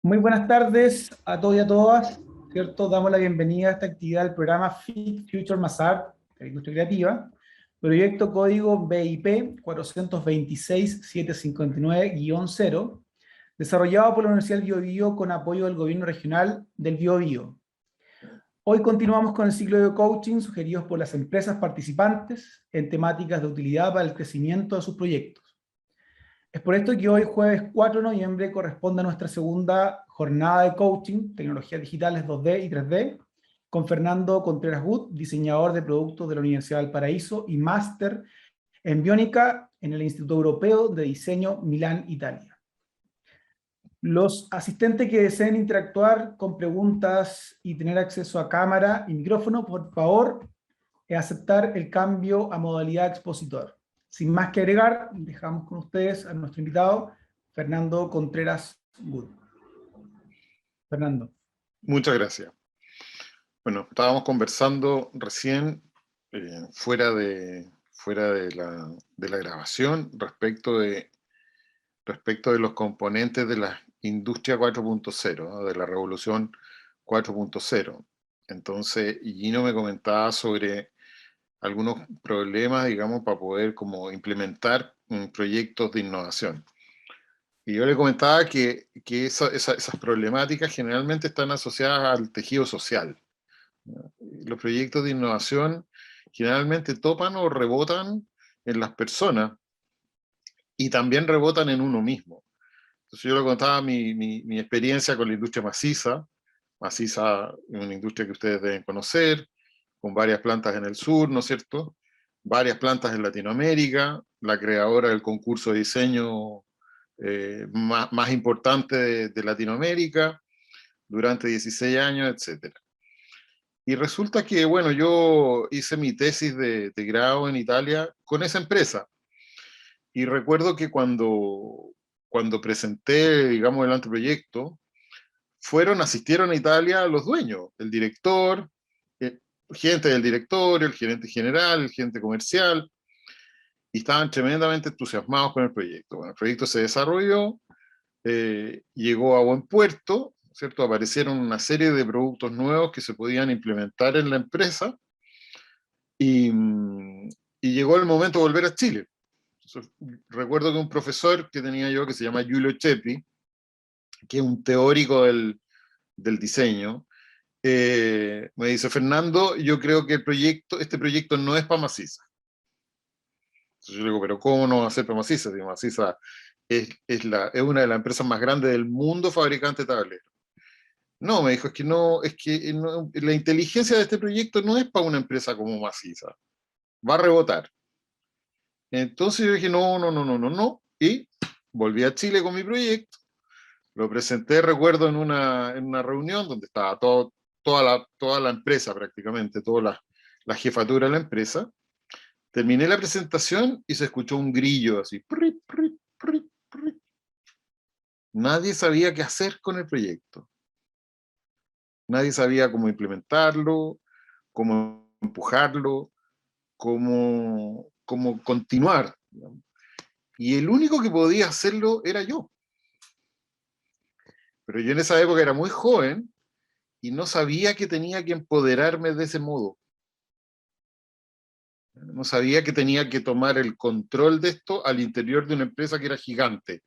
Muy buenas tardes a todos y a todas, ¿cierto? Damos la bienvenida a esta actividad del programa Fit Future Mazar, de la industria creativa, proyecto código BIP 426-759-0, desarrollado por la Universidad del Biobío con apoyo del Gobierno Regional del Biobío. Hoy continuamos con el ciclo de coaching sugeridos por las empresas participantes en temáticas de utilidad para el crecimiento de sus proyectos. Es por esto que hoy, jueves 4 de noviembre, corresponde a nuestra segunda jornada de coaching, tecnologías digitales 2D y 3D, con Fernando Contreras Wood, diseñador de productos de la Universidad del Paraíso y máster en biónica en el Instituto Europeo de Diseño Milán, Italia. Los asistentes que deseen interactuar con preguntas y tener acceso a cámara y micrófono, por favor, aceptar el cambio a modalidad expositor. Sin más que agregar, dejamos con ustedes a nuestro invitado, Fernando Contreras Wood. Fernando. Muchas gracias. Bueno, estábamos conversando recién fuera de la grabación respecto de los componentes de la industria 4.0, ¿no? De la revolución 4.0. Entonces, Gino me comentaba sobre algunos problemas, digamos, para poder como implementar proyectos de innovación. Y yo le comentaba que esas problemáticas generalmente están asociadas al tejido social. Los proyectos de innovación generalmente topan o rebotan en las personas y también rebotan en uno mismo. Entonces yo le contaba mi experiencia con la industria maciza. Maciza es una industria que ustedes deben conocer, con varias plantas en el sur, ¿no es cierto? Varias plantas en Latinoamérica, la creadora del concurso de diseño más importante de Latinoamérica, durante 16 años, etc. Y resulta que, bueno, yo hice mi tesis de grado en Italia con esa empresa. Y recuerdo que cuando presenté, digamos, el anteproyecto, asistieron a Italia los dueños, el director, gente del directorio, el gerente general, el gerente comercial, y estaban tremendamente entusiasmados con el proyecto. Bueno, el proyecto se desarrolló, llegó a buen puerto, ¿cierto? Aparecieron una serie de productos nuevos que se podían implementar en la empresa, y llegó el momento de volver a Chile. Entonces, recuerdo que un profesor que tenía yo, que se llama Giulio Ceppi, que es un teórico del diseño, me dice: Fernando, yo creo que este proyecto no es para Maciza. Entonces yo le digo: pero ¿cómo no va a ser para Maciza? Digo, Maciza es una de las empresas más grandes del mundo fabricante de tableros. No, me dijo, la inteligencia de este proyecto no es para una empresa como Maciza, va a rebotar. Entonces yo dije: no, no, no, no, no, no, y volví a Chile con mi proyecto, lo presenté, recuerdo, en una reunión donde estaba toda la empresa prácticamente, toda la jefatura de la empresa. Terminé la presentación y se escuchó un grillo así. Pri, pri, pri, pri. Nadie sabía qué hacer con el proyecto. Nadie sabía cómo implementarlo, cómo empujarlo, cómo continuar. Y el único que podía hacerlo era yo. Pero yo en esa época era muy joven y no sabía que tenía que empoderarme de ese modo. No sabía que tenía que tomar el control de esto al interior de una empresa que era gigante.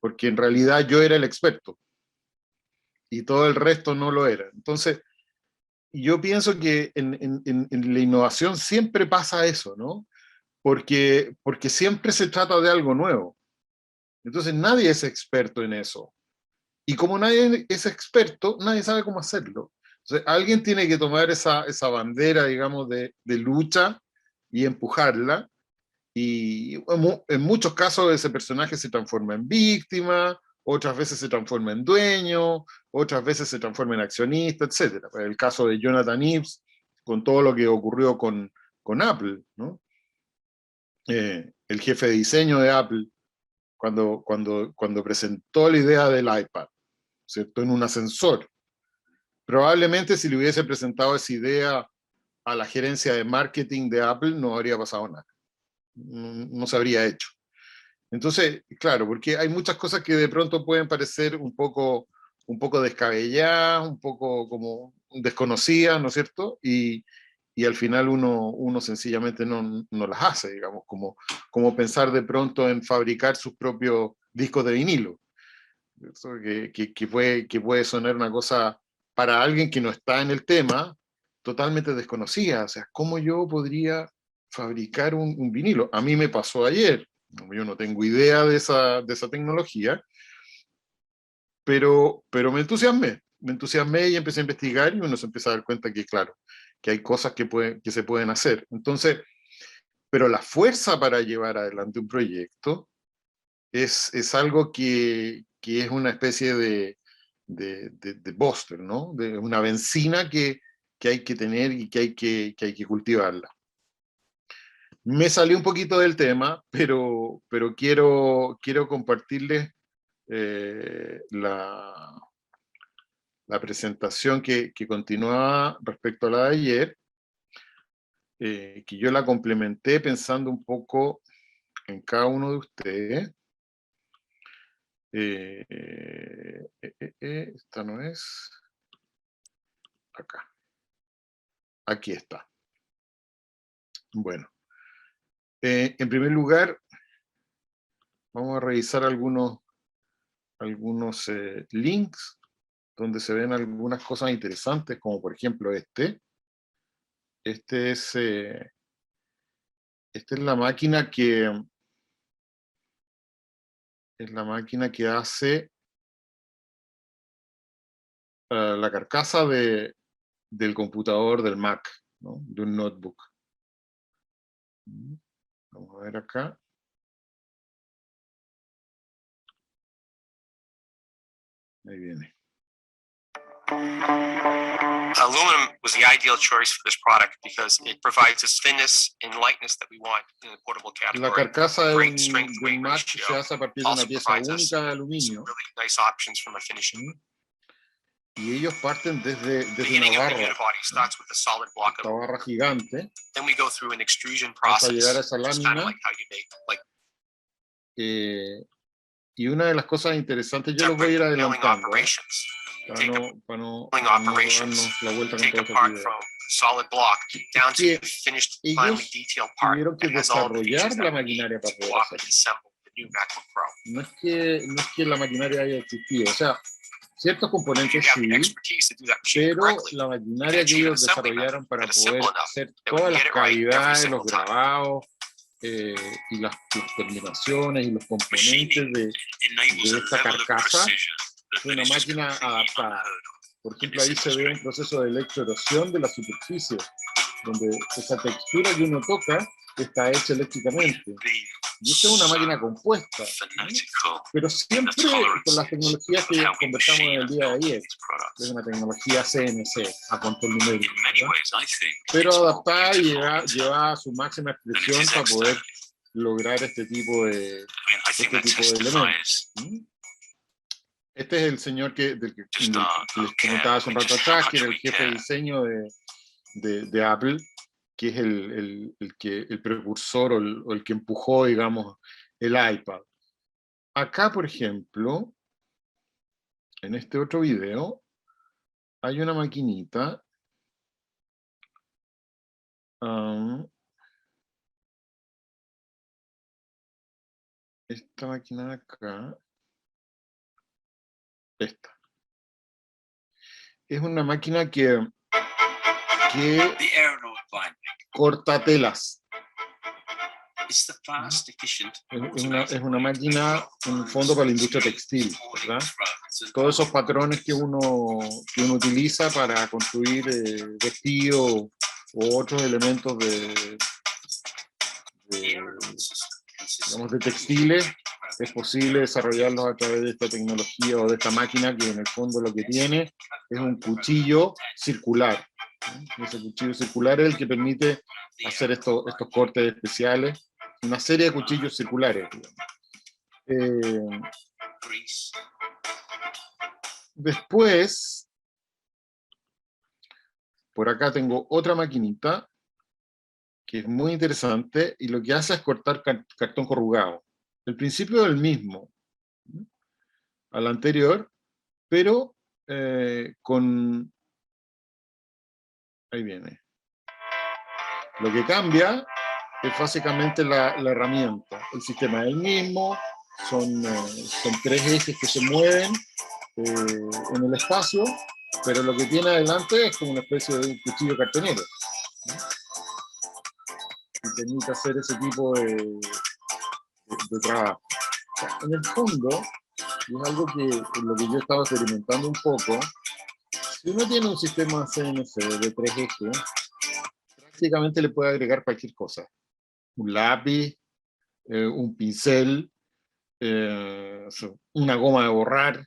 Porque en realidad yo era el experto y todo el resto no lo era. Entonces, yo pienso que en la innovación siempre pasa eso, ¿no? Porque siempre se trata de algo nuevo. Entonces nadie es experto en eso. Y como nadie es experto, nadie sabe cómo hacerlo. Entonces alguien tiene que tomar esa bandera, digamos, de lucha y empujarla. Y en muchos casos ese personaje se transforma en víctima, otras veces se transforma en dueño, otras veces se transforma en accionista, etc. El caso de Jonathan Ives, con todo lo que ocurrió con Apple, ¿no? El jefe de diseño de Apple, cuando presentó la idea del iPad, ¿cierto? En un ascensor. Probablemente si le hubiese presentado esa idea a la gerencia de marketing de Apple, no habría pasado nada. No se habría hecho. Entonces, claro, porque hay muchas cosas que de pronto pueden parecer un poco descabelladas, un poco como desconocidas, ¿no es cierto? Y al final uno sencillamente no las hace, digamos, como pensar de pronto en fabricar sus propios discos de vinilo. Eso que puede sonar una cosa para alguien que no está en el tema, totalmente desconocida. O sea, ¿cómo yo podría fabricar un vinilo? A mí me pasó ayer. Yo no tengo idea de esa tecnología, pero me entusiasmé y empecé a investigar y uno se empieza a dar cuenta que, claro, que hay cosas que se pueden hacer. Entonces, pero la fuerza para llevar adelante un proyecto es algo que es una especie de booster, ¿no? De una benzina que hay que tener y que hay que cultivarla. Me salí un poquito del tema, pero quiero compartirles la presentación que continuaba respecto a la de ayer, que yo la complementé pensando un poco en cada uno de ustedes. Esta no es. Acá. Aquí está. Bueno. En primer lugar, vamos a revisar algunos links donde se ven algunas cosas interesantes, como por ejemplo este. Esta es la máquina que hace la carcasa del computador del Mac, ¿no? De un notebook. Vamos a ver acá. Ahí viene. Aluminum was the ideal choice for this product because it provides us thinness and lightness that we want in the portable category. La carcasa de Great un strength-weight Mac ratio. se hace a partir de una Also pieza provides us única de some aluminio. really nice options from a finishing. Y ellos parten desde Beginning una of the barra, unibody starts with a solid block esta of. barra gigante, Then we go through an extrusion hasta process. llegar a esa Just kind of lámina. like how you make like. Y una de las cosas interesantes, yo los voy a ir adelantando, para no darnos la vuelta con todo este video. Solid block down to Que finished ellos finely detailed part tuvieron que that has all the desarrollar features la that we need maquinaria para to poder walk hacerlo. and assemble the new MacBook Pro. No es que la maquinaria haya existido, o sea, ciertos If you componentes have the sí, expertise to do that machine pero correctly, la maquinaria que ellos desarrollaron para poder hacer that we todas get las it right every cavidades, single los time. grabados, y las terminaciones y los componentes de esta carcasa, es una máquina adaptada. Por ejemplo, ahí se ve un proceso de electroerosión de la superficie, donde esa textura que uno toca está hecha eléctricamente. Y esta es una máquina compuesta, ¿no? Pero siempre con las tecnologías que conversamos en el día de ayer. Es una tecnología CNC, a control numérico, ¿verdad? Pero adaptada y lleva a su máxima expresión para poder lograr este tipo de elementos. Este es el señor del que les comentaba hace un rato atrás, que era el jefe de diseño de Apple, que es el precursor o el que empujó, digamos, el iPad. Acá, por ejemplo, en este otro video, hay una maquinita. Esta máquina de acá. Esta. Es una máquina que corta telas. Es una máquina, en el fondo, para la industria textil, ¿verdad? Todos esos patrones que uno utiliza para construir vestidos u otros elementos digamos, de textiles, es posible desarrollarlos a través de esta tecnología o de esta máquina, que en el fondo lo que tiene es un cuchillo circular. Ese cuchillo circular es el que permite hacer estos cortes especiales, una serie de cuchillos circulares. Después, por acá tengo otra maquinita que es muy interesante y lo que hace es cortar cartón corrugado. El principio es el mismo al anterior, pero con... Ahí viene. Lo que cambia es básicamente la herramienta. El sistema es el mismo, son 3 ejes que se mueven en el espacio, pero lo que tiene adelante es como una especie de un cuchillo cartonero, ¿no? Y permite hacer ese tipo de trabajo. O sea, en el fondo, y es algo que en lo que yo he estado experimentando un poco, si uno tiene un sistema CNC de 3 ejes, prácticamente le puede agregar cualquier cosa. Un lápiz, un pincel, una goma de borrar,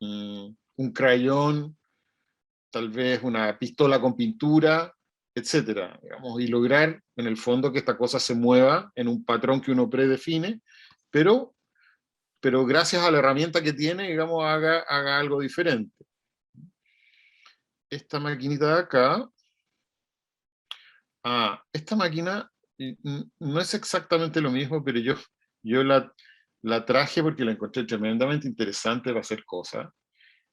un crayón, tal vez una pistola con pintura, etcétera, digamos, y lograr en el fondo que esta cosa se mueva en un patrón que uno predefine, pero gracias a la herramienta que tiene, digamos, haga algo diferente. Esta maquinita de acá, esta máquina no es exactamente lo mismo, pero yo la traje porque la encontré tremendamente interesante para hacer cosas.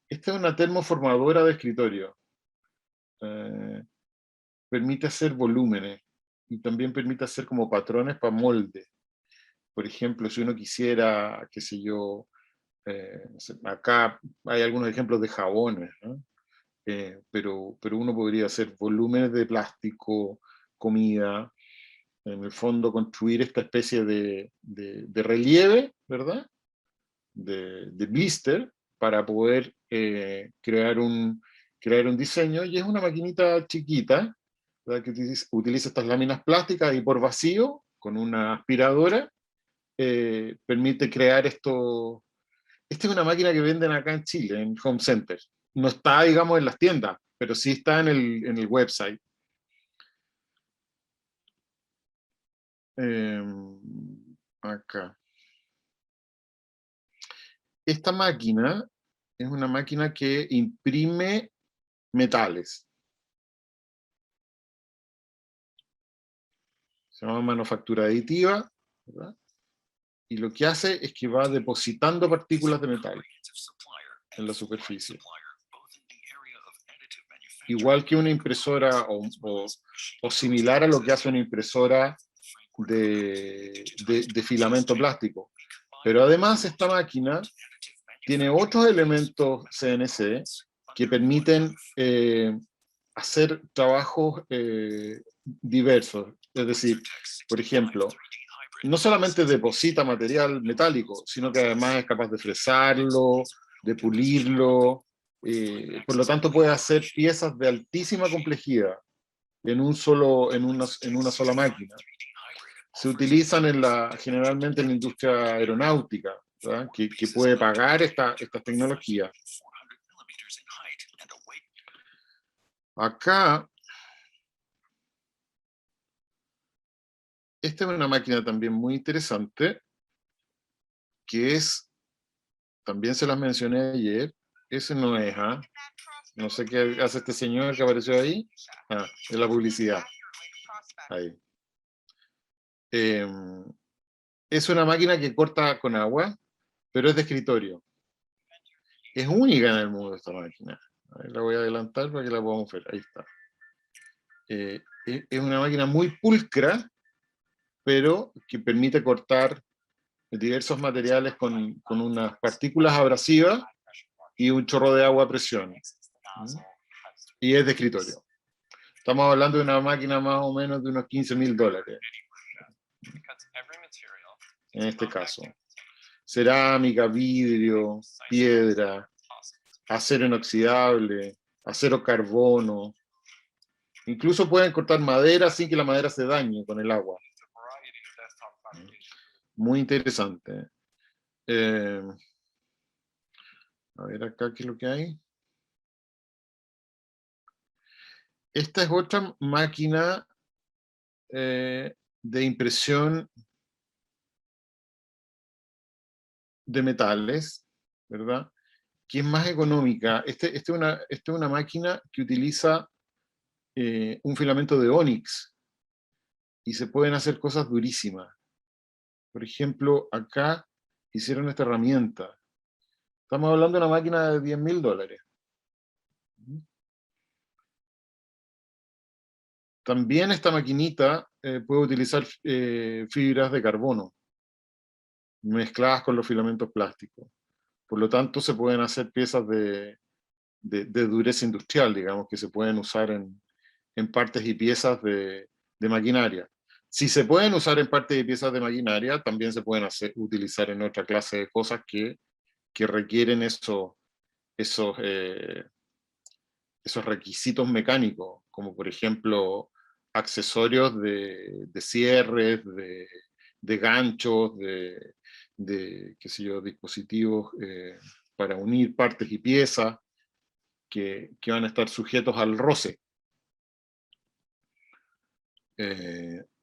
Esta es una termoformadora de escritorio. Permite hacer volúmenes y también permite hacer como patrones para molde. Por ejemplo, si uno quisiera, qué sé yo, no sé, acá hay algunos ejemplos de jabones, ¿no? Pero uno podría hacer volúmenes de plástico, comida, en el fondo construir esta especie de relieve, ¿verdad? De blister, para poder crear un diseño, y es una maquinita chiquita, ¿verdad? Que utiliza estas láminas plásticas y por vacío, con una aspiradora, permite crear esto. Esta es una máquina que venden acá en Chile, en Home Center. No está, digamos, en las tiendas, pero sí está en el website. Acá. Esta máquina es una máquina que imprime metales. Se llama manufactura aditiva, ¿verdad? Y lo que hace es que va depositando partículas de metal en la superficie. Igual que una impresora o similar a lo que hace una impresora de filamento plástico. Pero además esta máquina tiene otros elementos CNC que permiten hacer trabajos diversos. Es decir, por ejemplo, no solamente deposita material metálico, sino que además es capaz de fresarlo, de pulirlo, por lo tanto puede hacer piezas de altísima complejidad en una sola máquina. Se utilizan generalmente en la industria aeronáutica, ¿verdad? Que puede pagar esta tecnología. Acá, esta es una máquina también muy interesante, que es, también se las mencioné ayer, ese no es, no sé qué hace este señor que apareció ahí, es la publicidad. Ahí. Es una máquina que corta con agua, pero es de escritorio. Es única en el mundo esta máquina. Ahí la voy a adelantar para que la podamos ver. Ahí está. Es una máquina muy pulcra, pero que permite cortar diversos materiales con unas partículas abrasivas y un chorro de agua a presión. Y es de escritorio. Estamos hablando de una máquina más o menos de unos $15.000. En este caso. Cerámica, vidrio, piedra, acero inoxidable, acero carbono. Incluso pueden cortar madera sin que la madera se dañe con el agua. Muy interesante. A ver acá qué es lo que hay. Esta es otra máquina de impresión de metales, ¿verdad? Que es más económica. Esta es una máquina que utiliza un filamento de ónix y se pueden hacer cosas durísimas. Por ejemplo, acá hicieron esta herramienta. Estamos hablando de una máquina de $10.000. También esta maquinita puede utilizar fibras de carbono mezcladas con los filamentos plásticos. Por lo tanto, se pueden hacer piezas de dureza industrial, digamos, que se pueden usar en partes y piezas de maquinaria. Si se pueden usar en partes y piezas de maquinaria, también se pueden utilizar en otra clase de cosas que requieren esos requisitos mecánicos, como por ejemplo accesorios de cierres, de ganchos, qué sé yo, dispositivos para unir partes y piezas que van a estar sujetos al roce.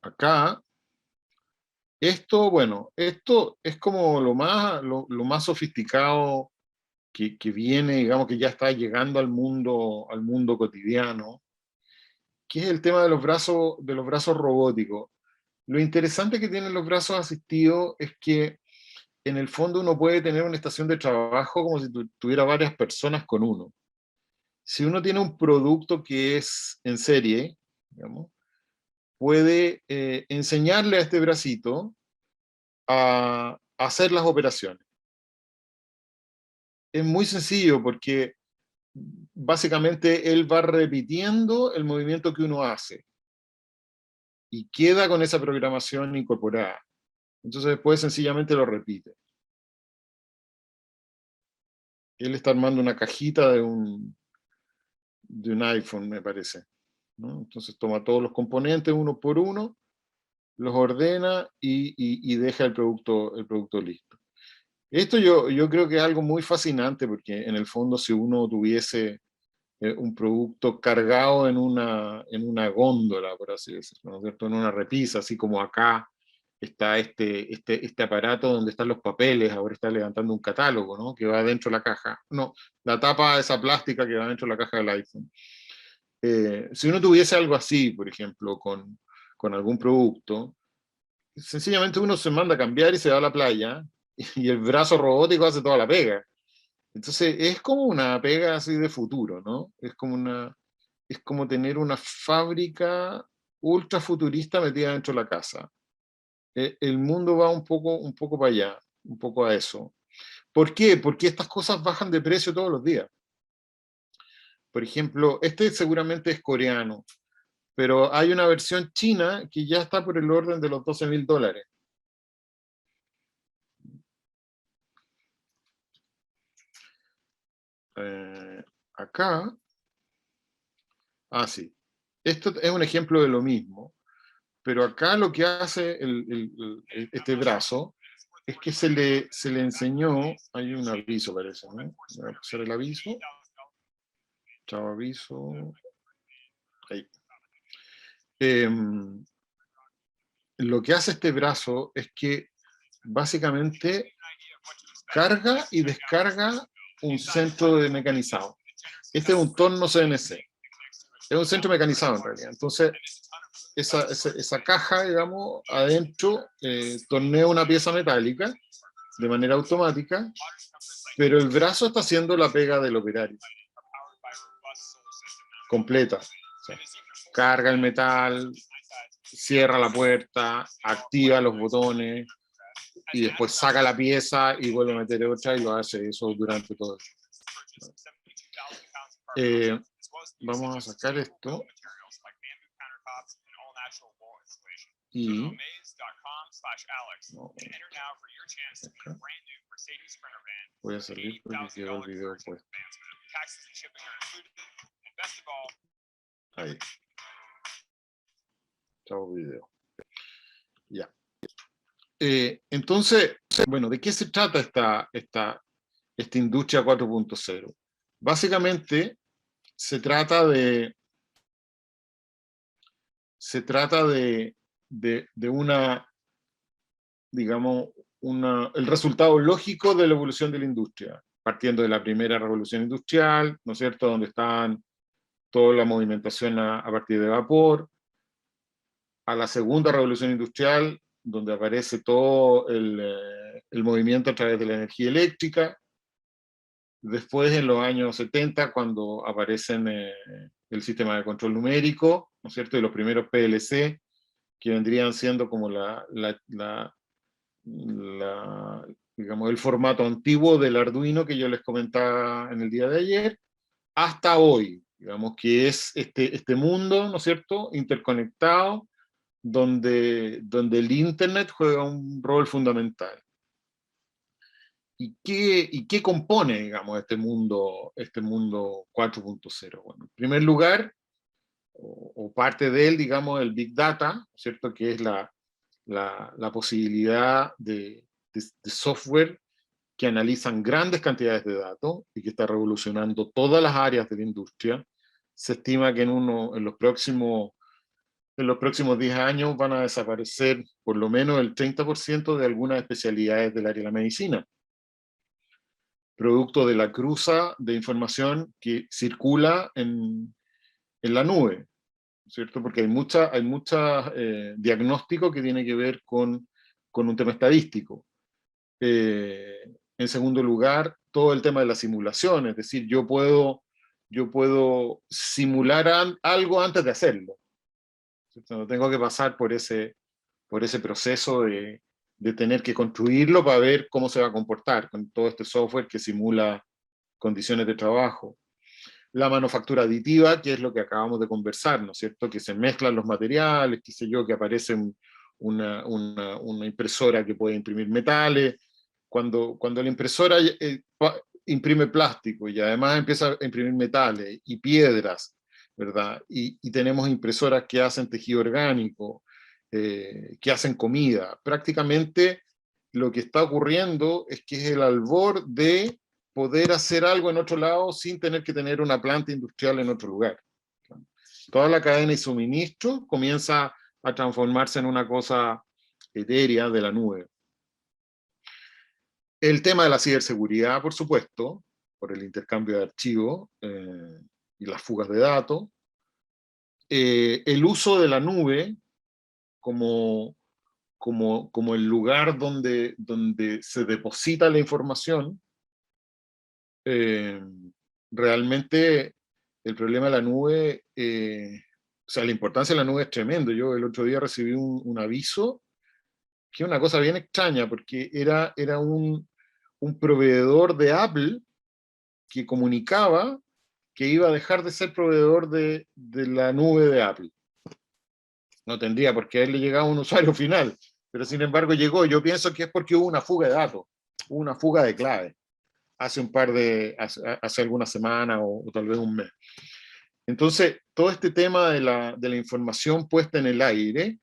Acá, esto es como lo más sofisticado que viene, digamos, que ya está llegando al mundo cotidiano, que es el tema de los brazos robóticos. Lo interesante que tienen los brazos asistidos es que en el fondo uno puede tener una estación de trabajo como si tuviera varias personas con uno. Si uno tiene un producto que es en serie, digamos, puede enseñarle a este bracito a hacer las operaciones. Es muy sencillo porque básicamente él va repitiendo el movimiento que uno hace y queda con esa programación incorporada. Entonces después sencillamente lo repite. Él está armando una cajita de un iPhone, me parece, ¿no? Entonces toma todos los componentes uno por uno, los ordena y deja el producto listo. Esto yo creo que es algo muy fascinante, porque en el fondo si uno tuviese un producto cargado en una góndola, por así decirlo, ¿no es cierto? En una repisa, así como acá está este aparato donde están los papeles, ahora está levantando un catálogo, ¿no? Que va dentro de la caja. No, la tapa esa plástica que va dentro de la caja del iPhone. Si uno tuviese algo así, por ejemplo, con algún producto, sencillamente uno se manda a cambiar y se va a la playa, y el brazo robótico hace toda la pega. Entonces es como una pega así de futuro, ¿no? Es como tener una fábrica ultra futurista metida dentro de la casa. El mundo va un poco para allá, un poco a eso. ¿Por qué? Porque estas cosas bajan de precio todos los días. Por ejemplo, este seguramente es coreano, pero hay una versión china que ya está por el orden de los $12.000. Acá, sí, esto es un ejemplo de lo mismo, pero acá lo que hace este brazo es que se le enseñó, hay un aviso parece, ¿no? Voy a pasar el aviso. Chao aviso. Ahí. Lo que hace este brazo es que básicamente carga y descarga un centro de mecanizado. Este es un torno CNC. Es un centro mecanizado en realidad. Entonces, esa caja, digamos, adentro tornea una pieza metálica de manera automática, pero el brazo está haciendo la pega del operario. Completa. O sea, carga el metal, cierra la puerta, activa los botones, y después saca la pieza y vuelve a meter otra y lo hace eso durante todo el vamos a sacar esto y no, voy a salir porque quedó el video puesto. Ahí. Chao video. Ya. Entonces, bueno, ¿de qué se trata esta industria 4.0? Básicamente, se trata de una, digamos, el resultado lógico de la evolución de la industria, partiendo de la primera revolución industrial, ¿no es cierto?, donde estaban toda la movimentación a partir de vapor, a la segunda revolución industrial, donde aparece todo el movimiento a través de la energía eléctrica. Después, en los años 70, cuando aparecen el sistema de control numérico, ¿no es cierto?, y los primeros PLC, que vendrían siendo como digamos, el formato antiguo del Arduino que yo les comentaba en el día de ayer, hasta hoy, digamos, que es este mundo, ¿no es cierto?, interconectado, donde el Internet juega un rol fundamental. ¿Y qué compone, digamos, este mundo 4.0? Bueno, en primer lugar, o parte de él, digamos, el Big Data, ¿cierto?, que es la posibilidad de software que analizan grandes cantidades de datos y que está revolucionando todas las áreas de la industria. Se estima que en los próximos 10 años van a desaparecer por lo menos el 30% de algunas especialidades del área de la medicina, producto de la cruza de información que circula en la nube, ¿cierto? Porque hay mucha diagnóstico que tiene que ver con un tema estadístico. En segundo lugar, todo el tema de la simulación, es decir, yo puedo simular algo antes de hacerlo, ¿cierto? No tengo que pasar por ese proceso de tener que construirlo para ver cómo se va a comportar con todo este software que simula condiciones de trabajo. La manufactura aditiva, que es lo que acabamos de conversar, ¿no es cierto?, que se mezclan los materiales, qué sé yo, que aparece una impresora que puede imprimir metales. Cuando la impresora imprime plástico y además empieza a imprimir metales y piedras, ¿verdad? Y tenemos impresoras que hacen tejido orgánico, que hacen comida. Prácticamente lo que está ocurriendo es que es el albor de poder hacer algo en otro lado sin tener que tener una planta industrial en otro lugar. Toda la cadena de suministro comienza a transformarse en una cosa etérea de la nube. El tema de la ciberseguridad, por supuesto, por el intercambio de archivos y las fugas de datos. El uso de la nube como el lugar donde se deposita la información. Realmente el problema de la nube, o sea, la importancia de la nube es tremendo. Yo el otro día recibí un aviso, que es una cosa bien extraña, porque era un proveedor de Apple que comunicaba que iba a dejar de ser proveedor de la nube de Apple. No tendría por qué haberle llegado a un usuario final, pero sin embargo llegó. Yo pienso que es porque hubo una fuga de datos, hubo una fuga de clave hace algunas semanas o tal vez un mes. Entonces, todo este tema de la información puesta en el aire,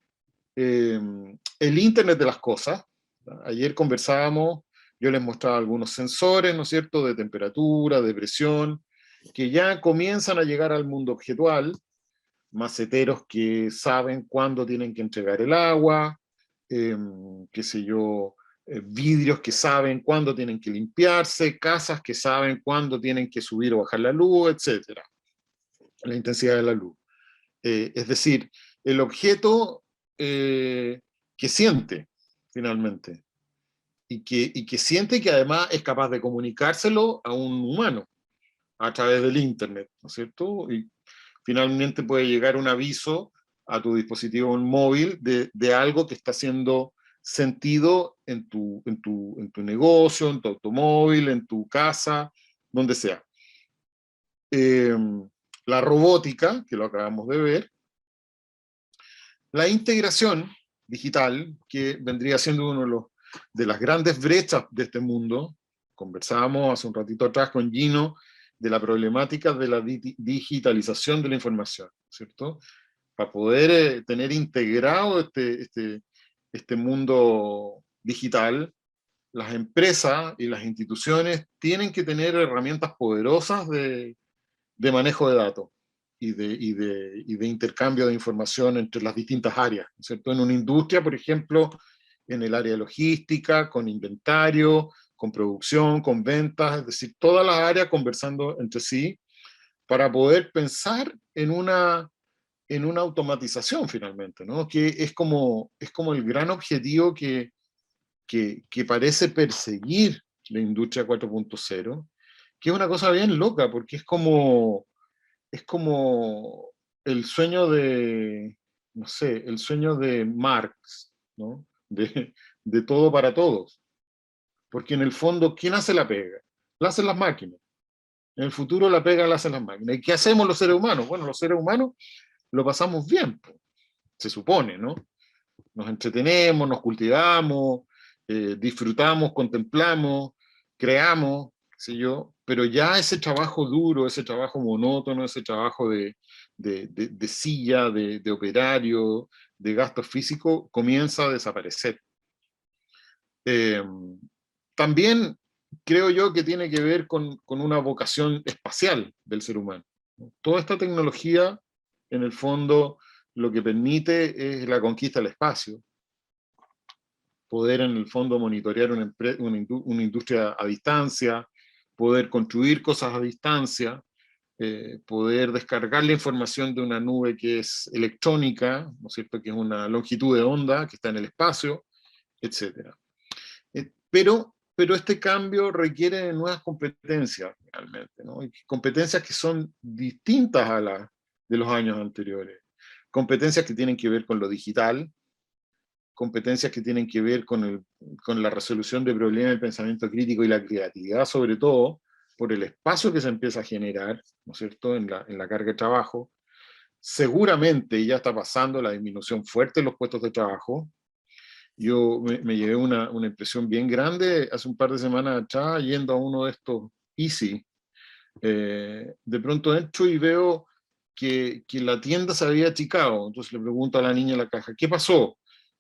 el Internet de las cosas. Ayer conversábamos, yo les mostraba algunos sensores, ¿no es cierto?, de temperatura, de presión, que ya comienzan a llegar al mundo objetual, maceteros que saben cuándo tienen que entregar el agua, qué sé yo, vidrios que saben cuándo tienen que limpiarse, casas que saben cuándo tienen que subir o bajar la luz, etc. La intensidad de la luz. Es decir, el objeto que siente, finalmente, y que siente que además es capaz de comunicárselo a un humano a través del Internet, ¿no es cierto? Y finalmente puede llegar un aviso a tu dispositivo móvil de algo que está haciendo sentido en tu negocio, en tu automóvil, en tu casa, donde sea. La robótica, que lo acabamos de ver. La integración digital, que vendría siendo uno de las grandes brechas de este mundo. Conversábamos hace un ratito atrás con Gino de la problemática de la digitalización de la información, ¿cierto? Para poder tener integrado este mundo digital, las empresas y las instituciones tienen que tener herramientas poderosas de manejo de datos y de intercambio de información entre las distintas áreas, ¿cierto? En una industria, por ejemplo, en el área de logística, con inventario, con producción, con ventas, es decir, todas las áreas conversando entre sí para poder pensar en una en una automatización finalmente, ¿no? Que es como el gran objetivo que parece perseguir la industria 4.0, que es una cosa bien loca, porque es como el sueño de, no sé, el sueño de Marx, ¿no? De todo para todos. Porque en el fondo, ¿quién hace la pega? La hacen las máquinas. En el futuro la pega la hacen las máquinas. ¿Y qué hacemos los seres humanos? Bueno, los seres humanos lo pasamos bien, se supone, ¿no? Nos entretenemos, nos cultivamos, disfrutamos, contemplamos, creamos, qué sé yo, pero ya ese trabajo duro, ese trabajo monótono, ese trabajo de silla, de operario, de gasto físico, comienza a desaparecer. También creo yo que tiene que ver con una vocación espacial del ser humano. Toda esta tecnología, en el fondo, lo que permite es la conquista del espacio, poder en el fondo monitorear una industria a distancia, poder construir cosas a distancia, poder descargar la información de una nube que es electrónica, ¿no es cierto?, que es una longitud de onda que está en el espacio, etc. Pero este cambio requiere de nuevas competencias, realmente, ¿no? Competencias que son distintas a las de los años anteriores. Competencias que tienen que ver con lo digital, competencias que tienen que ver con la resolución de problemas del pensamiento crítico y la creatividad, sobre todo, por el espacio que se empieza a generar, ¿no es cierto?, en la carga de trabajo. Seguramente ya está pasando la disminución fuerte de los puestos de trabajo. Yo me llevé una impresión bien grande hace un par de semanas atrás, yendo a uno de estos Easy. De pronto entro y veo que la tienda se había achicado. Entonces le pregunto a la niña en la caja, ¿qué pasó?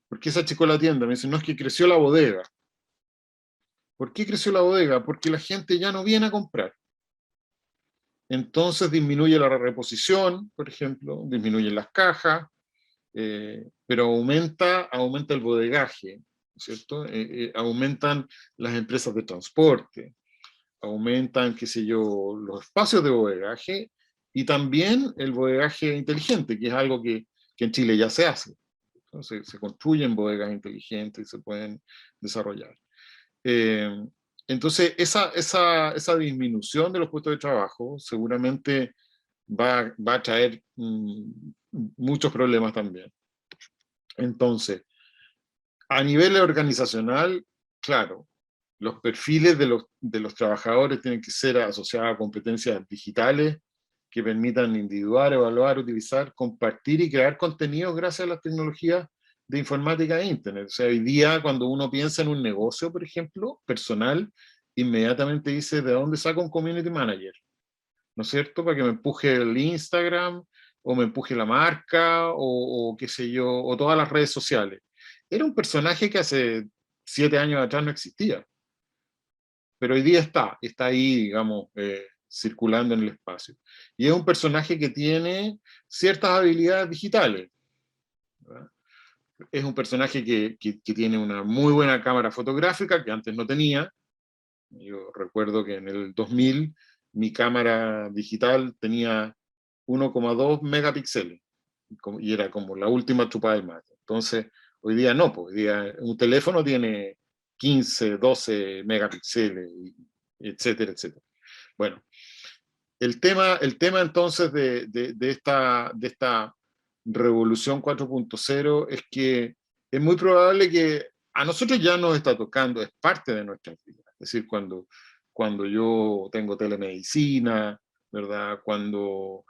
¿Por qué se achicó la tienda? Me dice, no, es que creció la bodega. ¿Por qué creció la bodega? Porque la gente ya no viene a comprar. Entonces disminuye la reposición, por ejemplo, disminuyen las cajas, pero aumenta el bodegaje, ¿cierto? Aumentan las empresas de transporte, aumentan, qué sé yo, los espacios de bodegaje, y también el bodegaje inteligente, que es algo que en Chile ya se hace. Entonces, se construyen bodegas inteligentes y se pueden desarrollar. Entonces, esa disminución de los puestos de trabajo seguramente va a traer muchos problemas también. Entonces, a nivel organizacional, claro, los perfiles de los trabajadores tienen que ser asociados a competencias digitales que permitan individuar, evaluar, utilizar, compartir y crear contenidos gracias a las tecnologías de informática e internet. O sea, hoy día cuando uno piensa en un negocio, por ejemplo, personal, inmediatamente dice, ¿de dónde saco un community manager? ¿No es cierto? Para que me empuje el Instagram, o me empuje la marca, o qué sé yo, o todas las redes sociales. Era un personaje que hace 7 años atrás no existía, pero hoy día está ahí, digamos, circulando en el espacio. Y es un personaje que tiene ciertas habilidades digitales, ¿verdad? Es un personaje que tiene una muy buena cámara fotográfica, que antes no tenía. Yo recuerdo que en el 2000 mi cámara digital tenía 1,2 megapíxeles, y era como la última chupada del mate. Entonces, hoy día no, pues hoy día un teléfono tiene 15, 12 megapíxeles, etcétera, etcétera. Bueno, el tema entonces de esta revolución 4.0 es que es muy probable que a nosotros ya nos está tocando, es parte de nuestra vida. Es decir, cuando yo tengo telemedicina, ¿verdad? Cuando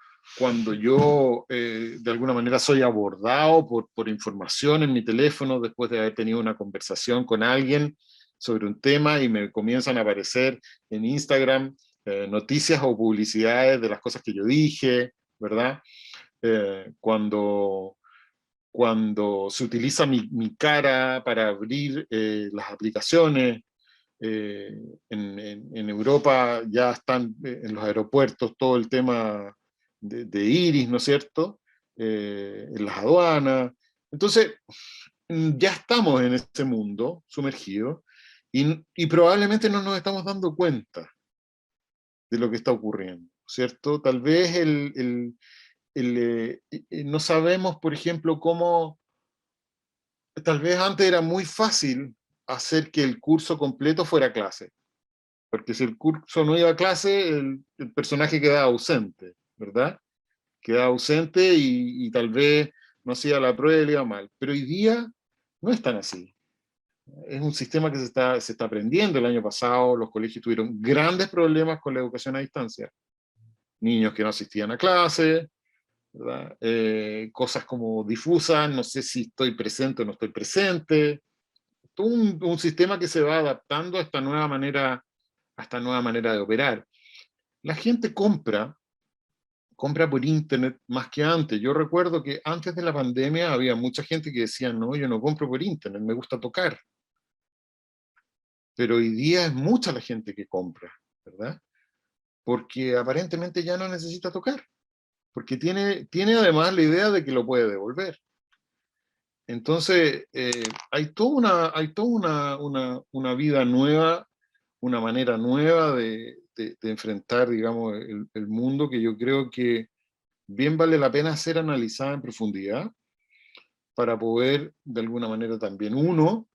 yo de alguna manera soy abordado por información en mi teléfono después de haber tenido una conversación con alguien sobre un tema y me comienzan a aparecer en Instagram noticias o publicidades de las cosas que yo dije, ¿verdad? Cuando se utiliza mi cara para abrir las aplicaciones. En Europa ya están en los aeropuertos todo el tema de iris, ¿no es cierto? En las aduanas. Entonces, ya estamos en ese mundo sumergido y probablemente no nos estamos dando cuenta de lo que está ocurriendo, ¿cierto? Tal vez no sabemos, por ejemplo, cómo, tal vez antes era muy fácil hacer que el curso completo fuera clase, porque si el curso no iba a clase, el personaje quedaba ausente, ¿verdad? Quedaba ausente y tal vez no hacía la prueba y le iba mal. Pero hoy día no es tan así. Es un sistema que se está aprendiendo. El año pasado los colegios tuvieron grandes problemas con la educación a distancia. Niños que no asistían a clase, ¿verdad? Cosas como difusas, no sé si estoy presente o no estoy presente. Todo un sistema que se va adaptando a esta nueva manera de operar. La gente compra por internet más que antes. Yo recuerdo que antes de la pandemia había mucha gente que decía, no, yo no compro por internet, me gusta tocar. Pero hoy día es mucha la gente que compra, ¿verdad? Porque aparentemente ya no necesita tocar, porque tiene además la idea de que lo puede devolver. Entonces, hay toda una vida nueva, una manera nueva de enfrentar, digamos, el mundo, que yo creo que bien vale la pena ser analizada en profundidad para poder, de alguna manera también uno,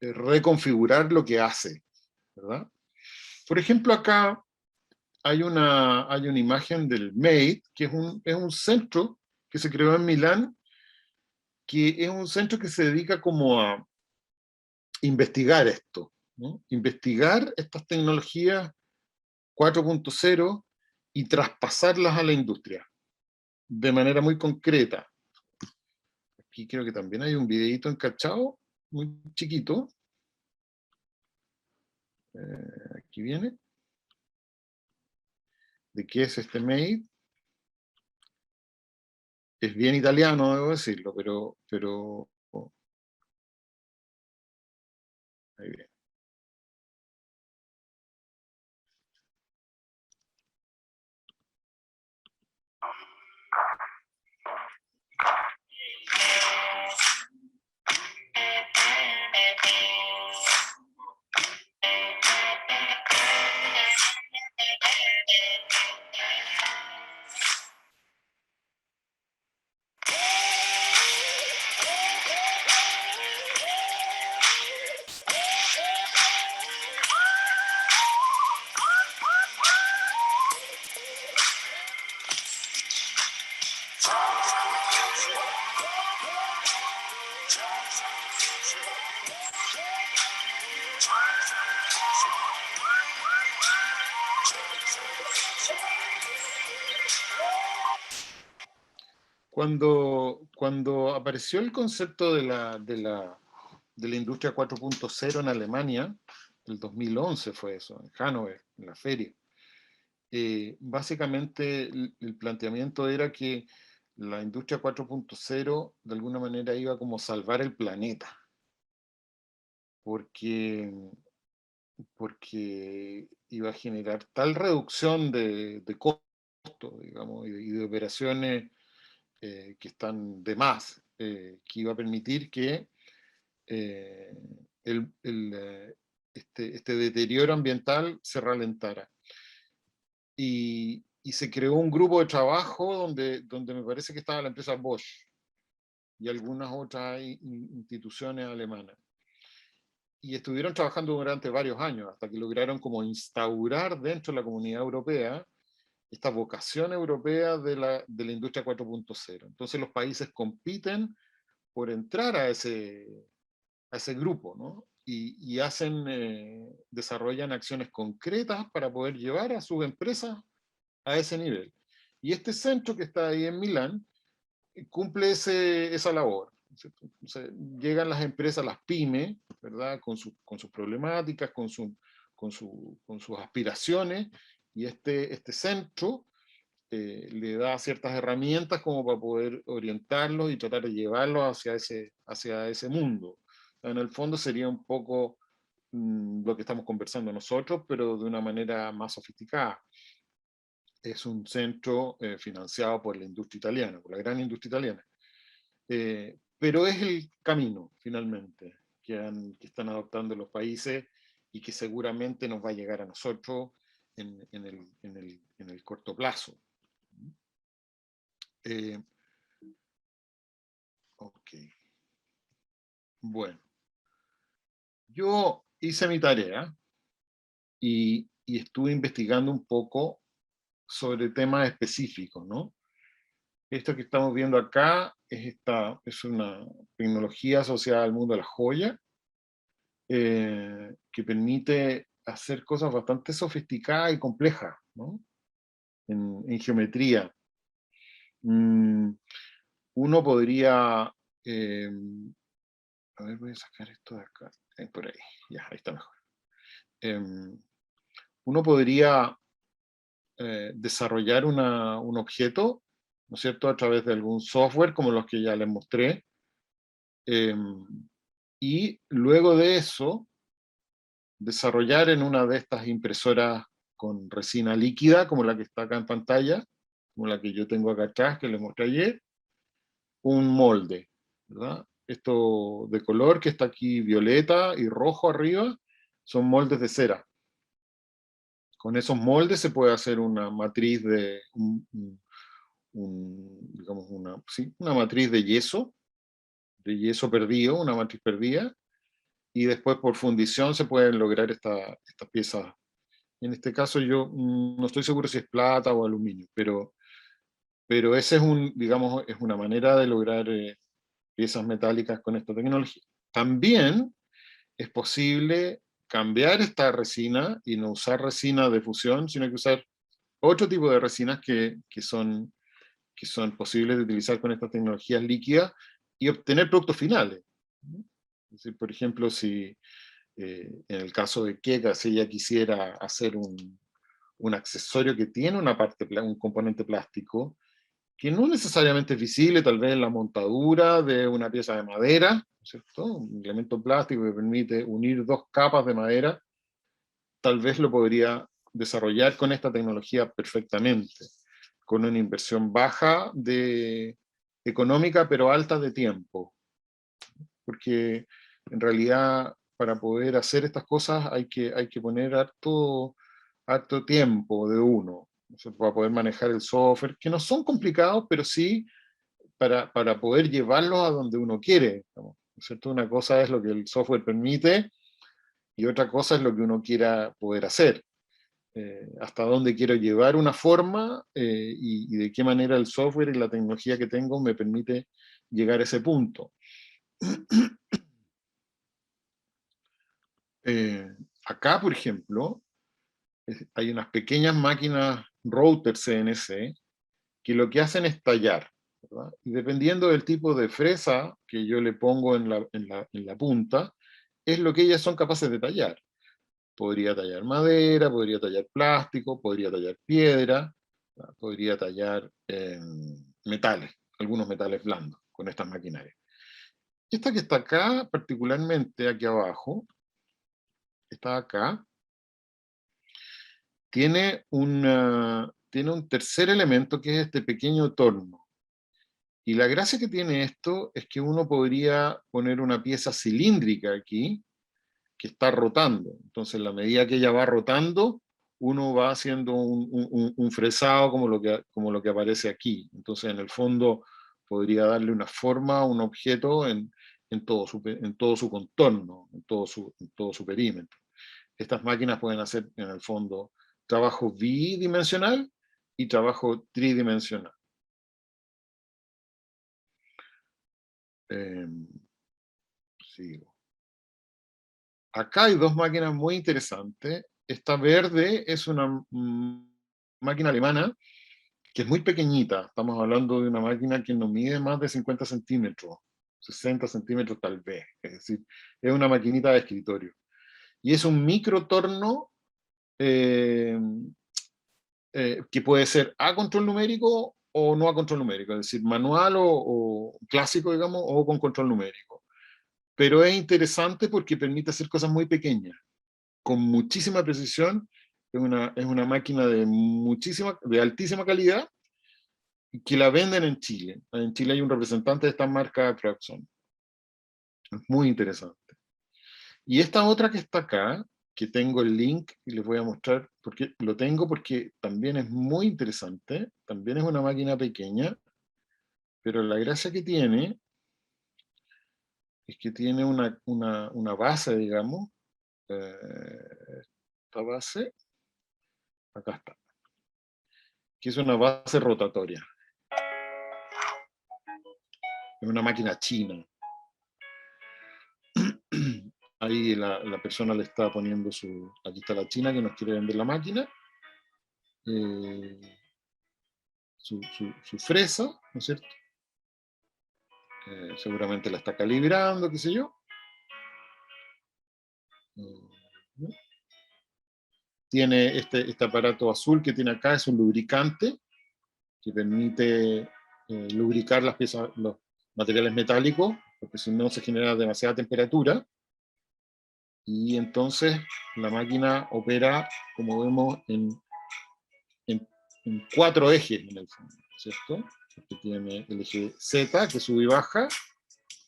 reconfigurar lo que hace, ¿verdad? Por ejemplo, acá hay una imagen del MAID, que es un centro que se creó en Milán, que es un centro que se dedica como a investigar esto, ¿no? Investigar estas tecnologías 4.0 y traspasarlas a la industria de manera muy concreta. Aquí creo que también hay un videito encachado, muy chiquito. Aquí viene. ¿De qué es este MAID? Es bien italiano, debo decirlo, pero ahí viene. Cuando apareció el concepto de la industria 4.0 en Alemania, el 2011 fue eso, en Hannover, en la feria, básicamente el planteamiento era que la industria 4.0 de alguna manera iba como a salvar el planeta, porque iba a generar tal reducción de costos, digamos, y de operaciones que están de más, que iba a permitir que eh, este deterioro ambiental se ralentara. Y se creó un grupo de trabajo donde me parece que estaba la empresa Bosch y algunas otras instituciones alemanas. Y estuvieron trabajando durante varios años, hasta que lograron como instaurar dentro de la Comunidad Europea esta vocación europea de la industria 4.0. Entonces los países compiten por entrar a ese grupo, ¿no? Y desarrollan acciones concretas para poder llevar a sus empresas a ese nivel. Y este centro que está ahí en Milán cumple esa labor. Entonces, llegan las empresas, las pymes, ¿verdad? Con sus problemáticas, con sus aspiraciones, y este centro le da ciertas herramientas como para poder orientarlos y tratar de llevarlos hacia ese mundo. En el fondo sería un poco lo que estamos conversando nosotros, pero de una manera más sofisticada. Es un centro financiado por la industria italiana, por la gran industria italiana. Pero es el camino, finalmente, que están adoptando los países y que seguramente nos va a llegar a nosotros en el corto plazo. Ok. Bueno. Yo hice mi tarea y estuve investigando un poco sobre temas específicos, ¿no? Esto que estamos viendo acá es una tecnología asociada al mundo de la joya, que permite hacer cosas bastante sofisticadas y complejas, ¿no? En geometría. Uno podría, a ver, voy a sacar esto de acá, por ahí, ya, ahí está mejor. Uno podría desarrollar un objeto, ¿no es cierto?, a través de algún software como los que ya les mostré, y luego de eso, desarrollar en una de estas impresoras con resina líquida, como la que está acá en pantalla, como la que yo tengo acá atrás, que les mostré ayer, un molde, ¿verdad? Esto de color que está aquí violeta y rojo arriba, son moldes de cera. Con esos moldes se puede hacer una matriz de, digamos una matriz de yeso perdido, una matriz perdida, y después por fundición se pueden lograr estas piezas. En este caso yo no estoy seguro si es plata o aluminio, pero ese es digamos, es una manera de lograr piezas metálicas con esta tecnología. También es posible cambiar esta resina y no usar resina de fusión, sino que usar otro tipo de resinas que son posibles de utilizar con estas tecnologías líquidas y obtener productos finales. Es decir, por ejemplo, si en el caso de Keka, si ella quisiera hacer un accesorio que tiene un componente plástico, que no necesariamente es visible, tal vez en la montadura de una pieza de madera, ¿cierto? Un elemento plástico que permite unir dos capas de madera, tal vez lo podría desarrollar con esta tecnología perfectamente, con una inversión baja económica, pero alta de tiempo. Porque en realidad para poder hacer estas cosas hay que poner harto tiempo de uno, para poder manejar el software, que no son complicados, pero sí para poder llevarlos a donde uno quiere, ¿no es cierto? Una cosa es lo que el software permite y otra cosa es lo que uno quiera poder hacer. Hasta dónde quiero llevar una forma y de qué manera el software y la tecnología que tengo me permite llegar a ese punto. Acá, por ejemplo, hay unas pequeñas máquinas router CNC que lo que hacen es tallar, ¿verdad? Y dependiendo del tipo de fresa que yo le pongo en la punta, es lo que ellas son capaces de tallar. Podría tallar madera, podría tallar plástico, podría tallar piedra, ¿verdad? Podría tallar metales, algunos metales blandos con estas maquinarias. Esta que está acá, particularmente aquí abajo, está acá, tiene un tercer elemento que es este pequeño torno. Y la gracia que tiene esto es que uno podría poner una pieza cilíndrica aquí, que está rotando. Entonces, en la medida que ella va rotando, uno va haciendo un fresado como lo que aparece aquí. Entonces, en el fondo, podría darle una forma a un objeto en todo su contorno, en todo su perímetro. Estas máquinas pueden hacer, en el fondo, trabajo bidimensional y trabajo tridimensional. Sigo. Acá hay dos máquinas muy interesantes. Esta verde es una máquina alemana que es muy pequeñita. Estamos hablando de una máquina que no mide más de 50 centímetros, 60 centímetros tal vez. Es decir, es una maquinita de escritorio. Y es un microtorno que puede ser a control numérico o no a control numérico, es decir, manual o clásico, digamos, o con control numérico. Pero es interesante porque permite hacer cosas muy pequeñas, con muchísima precisión. Es una máquina de altísima calidad, que la venden en Chile. En Chile hay un representante de esta marca, Traxon. Es muy interesante. Y esta otra que está acá, que tengo el link y les voy a mostrar, porque lo tengo porque también es muy interesante, también es una máquina pequeña, Pero la gracia que tiene es que tiene una base, digamos, esta base, acá está, que es una base rotatoria. Es una máquina china. Ahí la persona le está poniendo aquí está la china que nos quiere vender la máquina, su fresa, ¿no es cierto? Seguramente la está calibrando, qué sé yo. Tiene este aparato azul que tiene acá, es un lubricante que permite lubricar las piezas, los materiales metálicos, porque si no se genera demasiada temperatura. Y entonces la máquina opera, como vemos, en 4 ejes en el fondo, ¿cierto? Porque tiene el eje Z, que sube y baja,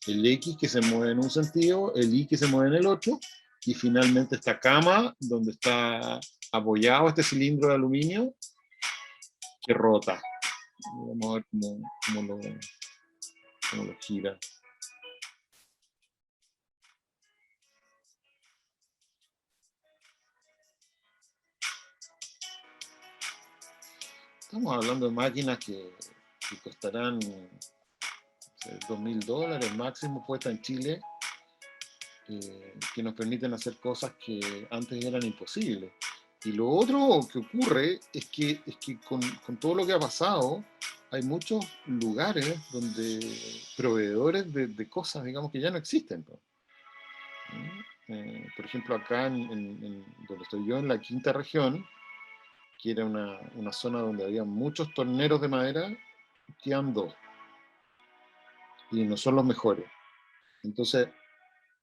el X que se mueve en un sentido, el Y que se mueve en el otro, y finalmente esta cama donde está apoyado este cilindro de aluminio que rota. Vamos a ver cómo lo gira. Estamos hablando de máquinas que costarán $2.000 máximo, puestas en Chile, que nos permiten hacer cosas que antes eran imposibles. Y lo otro que ocurre es que con todo lo que ha pasado, hay muchos lugares donde proveedores de cosas, digamos, que ya no existen, ¿no? Por ejemplo, acá donde estoy yo, en la quinta región, que era una zona donde había muchos torneros de madera, quedan 2. Y no son los mejores. Entonces,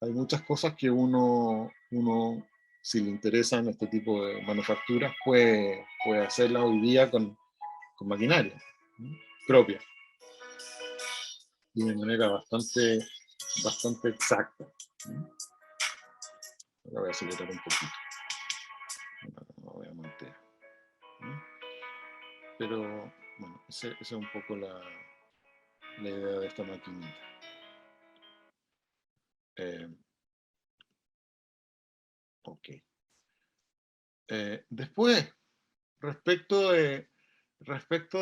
hay muchas cosas que uno si le interesan este tipo de manufacturas, puede hacerlas hoy día con maquinaria, ¿no? Propia. Y de manera bastante exacta, ¿no? Ahora voy a acelerar un poquito. No voy a mantener, ¿no? Pero, bueno, esa es un poco la idea de esta maquinita. Ok. Después, respecto de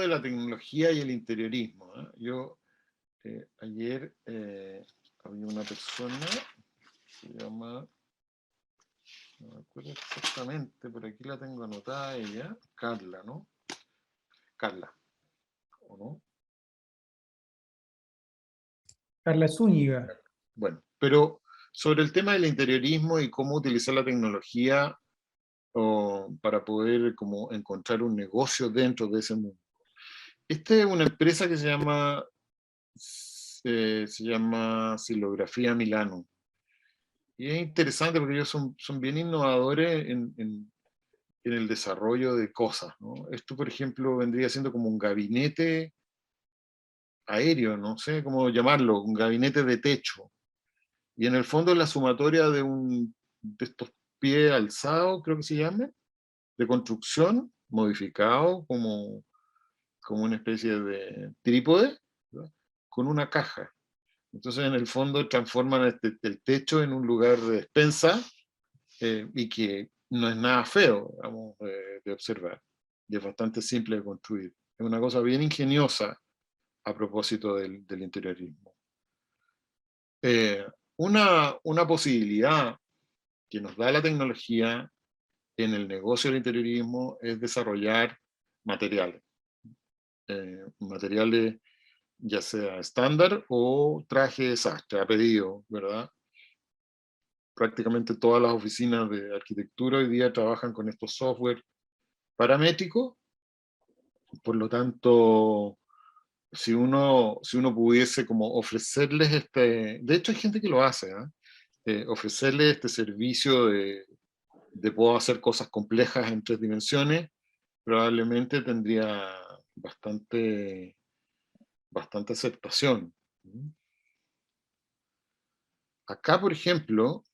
la tecnología y el interiorismo, ¿eh? Yo ayer había una persona, se llama, no me acuerdo exactamente, pero aquí la tengo anotada ella, Carla, ¿no? Carla, ¿o no? Carla Zúñiga. Bueno, pero sobre el tema del interiorismo y cómo utilizar la tecnología para poder como encontrar un negocio dentro de ese mundo. Esta es una empresa que se llama Silografía Milano. Y es interesante porque ellos son bien innovadores en el desarrollo de cosas, ¿no? Esto, por ejemplo, vendría siendo como un gabinete aéreo, no sé cómo llamarlo, un gabinete de techo. Y en el fondo es la sumatoria de estos pies alzados, creo que se llama, de construcción, modificado como una especie de trípode, ¿verdad? Con una caja. Entonces, en el fondo, transforman el techo en un lugar de despensa, y que no es nada feo, digamos, de observar. Y es bastante simple de construir. Es una cosa bien ingeniosa a propósito del interiorismo. Una posibilidad que nos da la tecnología en el negocio del interiorismo es desarrollar materiales. Materiales ya sea estándar o traje de sastre, a pedido, ¿verdad? Prácticamente todas las oficinas de arquitectura hoy día trabajan con estos software paramétricos. Por lo tanto, si uno pudiese como ofrecerles de hecho hay gente que lo hace, ¿eh? Ofrecerles este servicio de puedo hacer cosas complejas en 3 dimensiones, probablemente tendría bastante aceptación. Acá, por ejemplo,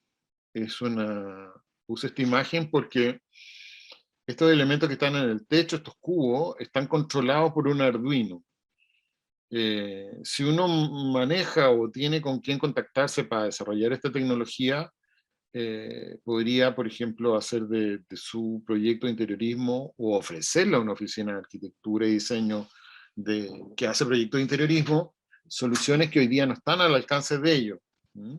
puse esta imagen porque estos elementos que están en el techo, estos cubos, están controlados por un Arduino. Si uno maneja o tiene con quién contactarse para desarrollar esta tecnología, podría, por ejemplo, hacer de su proyecto de interiorismo o ofrecerle a una oficina de arquitectura y diseño que hace proyectos de interiorismo soluciones que hoy día no están al alcance de ellos. ¿Mm?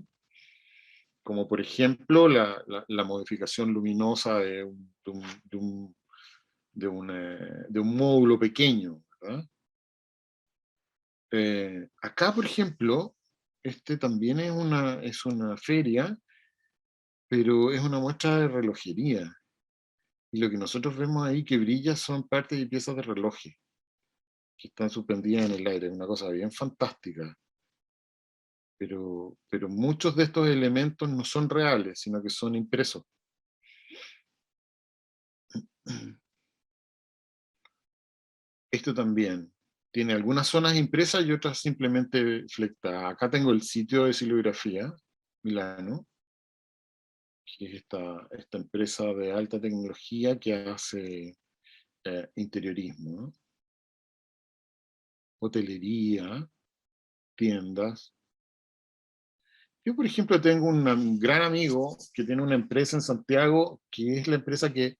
Como por ejemplo la modificación luminosa de un módulo pequeño, ¿verdad? Acá, por ejemplo, este también es una feria, pero es una muestra de relojería. Y lo que nosotros vemos ahí que brilla son partes y piezas de relojes que están suspendidas en el aire. Es una cosa bien fantástica. Pero muchos de estos elementos no son reales, sino que son impresos. Esto también tiene algunas zonas impresas y otras simplemente flectadas. Acá tengo el sitio de silografía, Milano, que es esta empresa de alta tecnología que hace interiorismo, ¿no? Hotelería, tiendas. Yo, por ejemplo, tengo un gran amigo que tiene una empresa en Santiago, que es la empresa que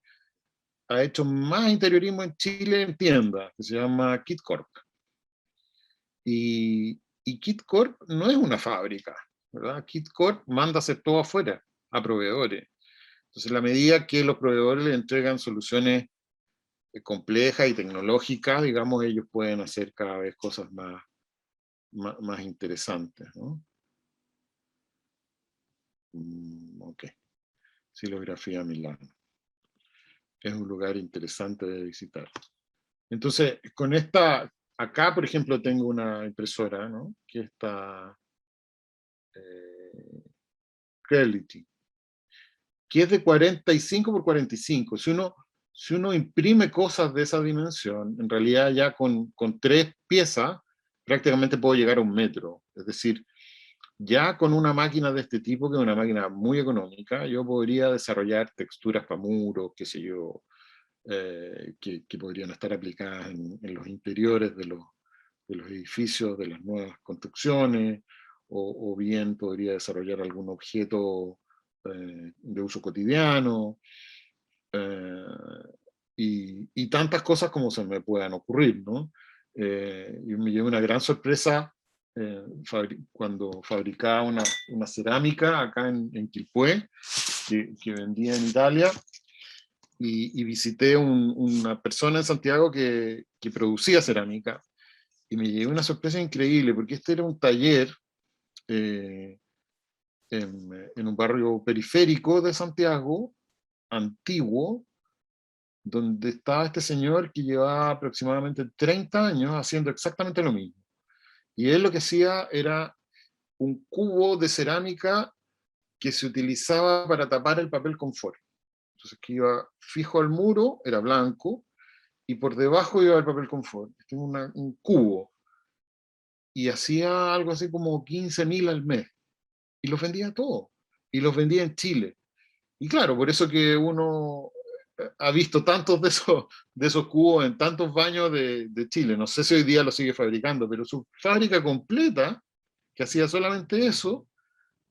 ha hecho más interiorismo en Chile en tiendas, que se llama KitCorp. Y KitCorp no es una fábrica, ¿verdad? KitCorp manda hacer todo afuera, a proveedores. Entonces, en la medida que los proveedores le entregan soluciones complejas y tecnológicas, digamos, ellos pueden hacer cada vez cosas más interesantes, ¿no? Ok. Silografía Milano. Es un lugar interesante de visitar. Entonces, con esta, acá por ejemplo tengo una impresora, ¿no? Que está Creality, que es de 45 por 45. Si uno imprime cosas de esa dimensión, en realidad ya con 3 piezas, prácticamente puedo llegar a 1 metro. Es decir, ya con una máquina de este tipo, que es una máquina muy económica, yo podría desarrollar texturas para muros, qué sé yo, que podrían estar aplicadas en los interiores de los edificios, de las nuevas construcciones, o bien podría desarrollar algún objeto de uso cotidiano, eh, y tantas cosas como se me puedan ocurrir, ¿no? Yo me llevé una gran sorpresa cuando fabricaba una cerámica acá en Quilpué, que vendía en Italia, y visité una persona en Santiago que producía cerámica, y me llevé una sorpresa increíble, porque este era un taller eh, en un barrio periférico de Santiago, antiguo, donde estaba este señor que llevaba aproximadamente 30 años haciendo exactamente lo mismo. Y él lo que hacía era un cubo de cerámica que se utilizaba para tapar el papel confort. Entonces, que iba fijo al muro, era blanco, y por debajo iba el papel confort. Tengo un cubo. Y hacía algo así como 15.000 al mes. Y los vendía todos. Y los vendía en Chile. Y claro, por eso que uno ha visto tantos de esos cubos en tantos baños de Chile. No sé si hoy día lo sigue fabricando, pero su fábrica completa, que hacía solamente eso,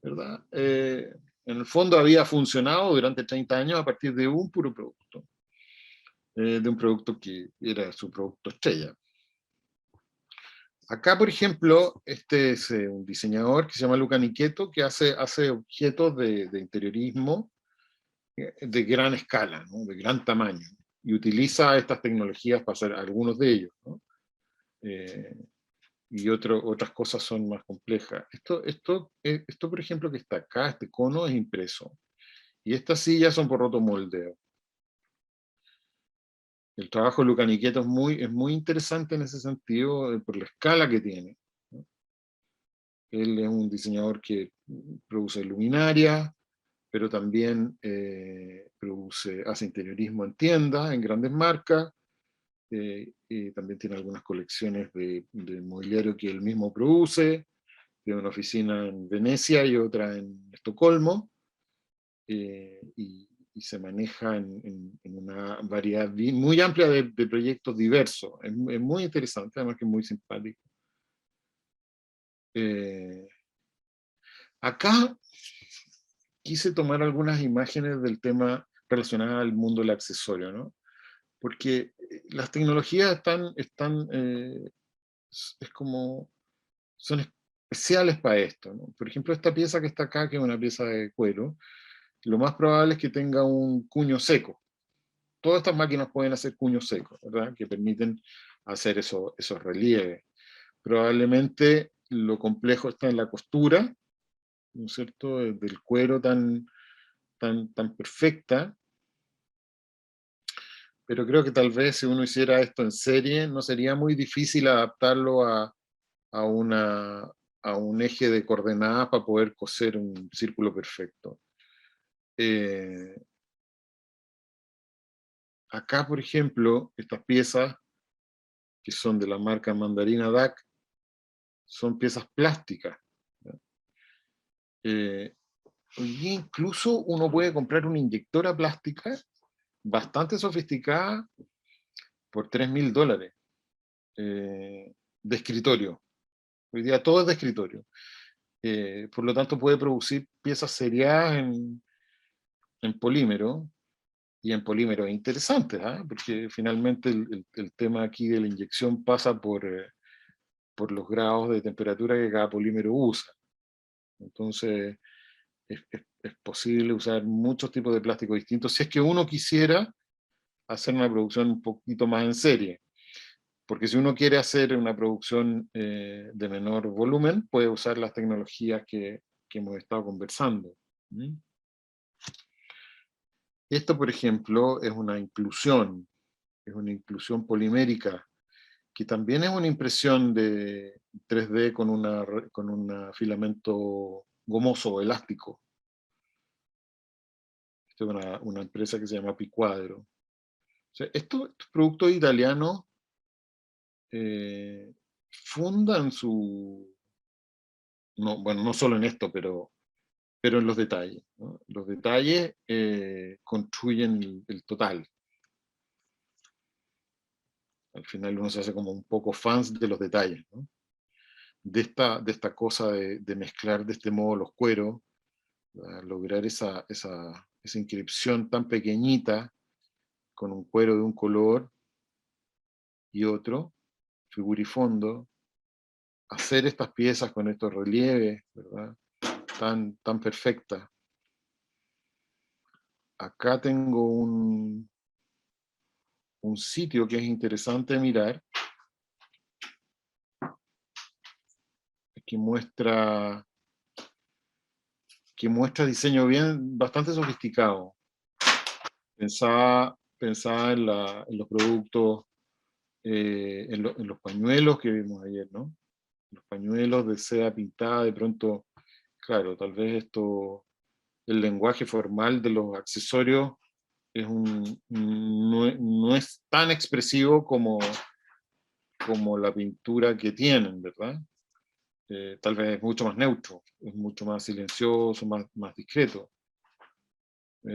¿verdad? En el fondo había funcionado durante 30 años a partir de un puro producto. De un producto que era su producto estrella. Acá, por ejemplo, este es un diseñador que se llama Luca Nicheto, que hace objetos de interiorismo de gran escala, ¿no? De gran tamaño, y utiliza estas tecnologías para hacer algunos de ellos, ¿no? Y otras cosas son más complejas. Esto, por ejemplo, que está acá, este cono es impreso, y estas sillas son por rotomoldeo. El trabajo de Luca Nicheto es muy interesante en ese sentido, por la escala que tiene, ¿no? Él es un diseñador que produce luminarias, pero también hace interiorismo en tiendas, en grandes marcas, y también tiene algunas colecciones de mobiliario que él mismo produce, tiene una oficina en Venecia y otra en Estocolmo, y se maneja en una variedad muy amplia de proyectos diversos. Es muy interesante, además que es muy simpático. Acá quise tomar algunas imágenes del tema relacionado al mundo del accesorio, ¿no? Porque las tecnologías son especiales para esto, ¿no? Por ejemplo, esta pieza que está acá, que es una pieza de cuero, lo más probable es que tenga un cuño seco. Todas estas máquinas pueden hacer cuños secos, ¿verdad? Que permiten hacer esos relieves. Probablemente lo complejo está en la costura, ¿no es cierto?, del cuero tan perfecta, pero creo que tal vez si uno hiciera esto en serie, no sería muy difícil adaptarlo a un eje de coordenadas para poder coser un círculo perfecto. Acá, por ejemplo, estas piezas, que son de la marca Mandarina Duck, son piezas plásticas. Hoy día incluso uno puede comprar una inyectora plástica bastante sofisticada por $3.000 de escritorio. Hoy día todo es de escritorio. Por lo tanto puede producir piezas seriadas en polímero, y en polímeros interesantes, ¿eh? Porque finalmente el tema aquí de la inyección pasa por los grados de temperatura que cada polímero usa. Entonces es posible usar muchos tipos de plástico distintos si es que uno quisiera hacer una producción un poquito más en serie. Porque si uno quiere hacer una producción de menor volumen, puede usar las tecnologías que hemos estado conversando. Esto, por ejemplo, es una inclusión polimérica, que también es una impresión de 3D con un filamento gomoso, elástico. Esto es una empresa que se llama Picuadro. O sea, estos productos italianos fundan no solo en esto, pero en los detalles, ¿no? Los detalles construyen el total. Al final uno se hace como un poco fans de los detalles, ¿no? De esta cosa de mezclar de este modo los cueros, lograr esa inscripción tan pequeñita, con un cuero de un color y otro, figura y fondo, hacer estas piezas con estos relieves, ¿verdad?, tan perfectas. Acá tengo un sitio que es interesante mirar, que muestra diseño bastante sofisticado. Pensaba en los productos, en los pañuelos que vimos ayer, ¿no? Los pañuelos de seda pintada, de pronto, claro, tal vez el lenguaje formal de los accesorios no es tan expresivo como la pintura que tienen, ¿verdad? Tal vez es mucho más neutro, es mucho más silencioso, más discreto.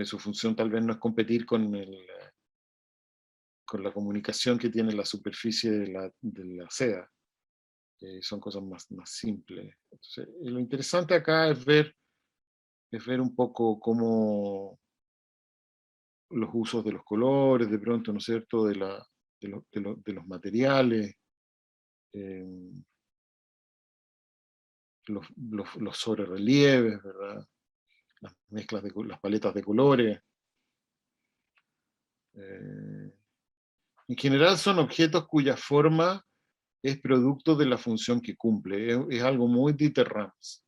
Su función tal vez no es competir con la comunicación que tiene la superficie de la seda. Son cosas más simples. Entonces, lo interesante acá es ver un poco cómo los usos de los colores, de pronto, ¿no es cierto?, de los materiales, los sobrerelieves, ¿verdad?, las mezclas las paletas de colores. En general son objetos cuya forma es producto de la función que cumple, es algo muy Dieter Rams.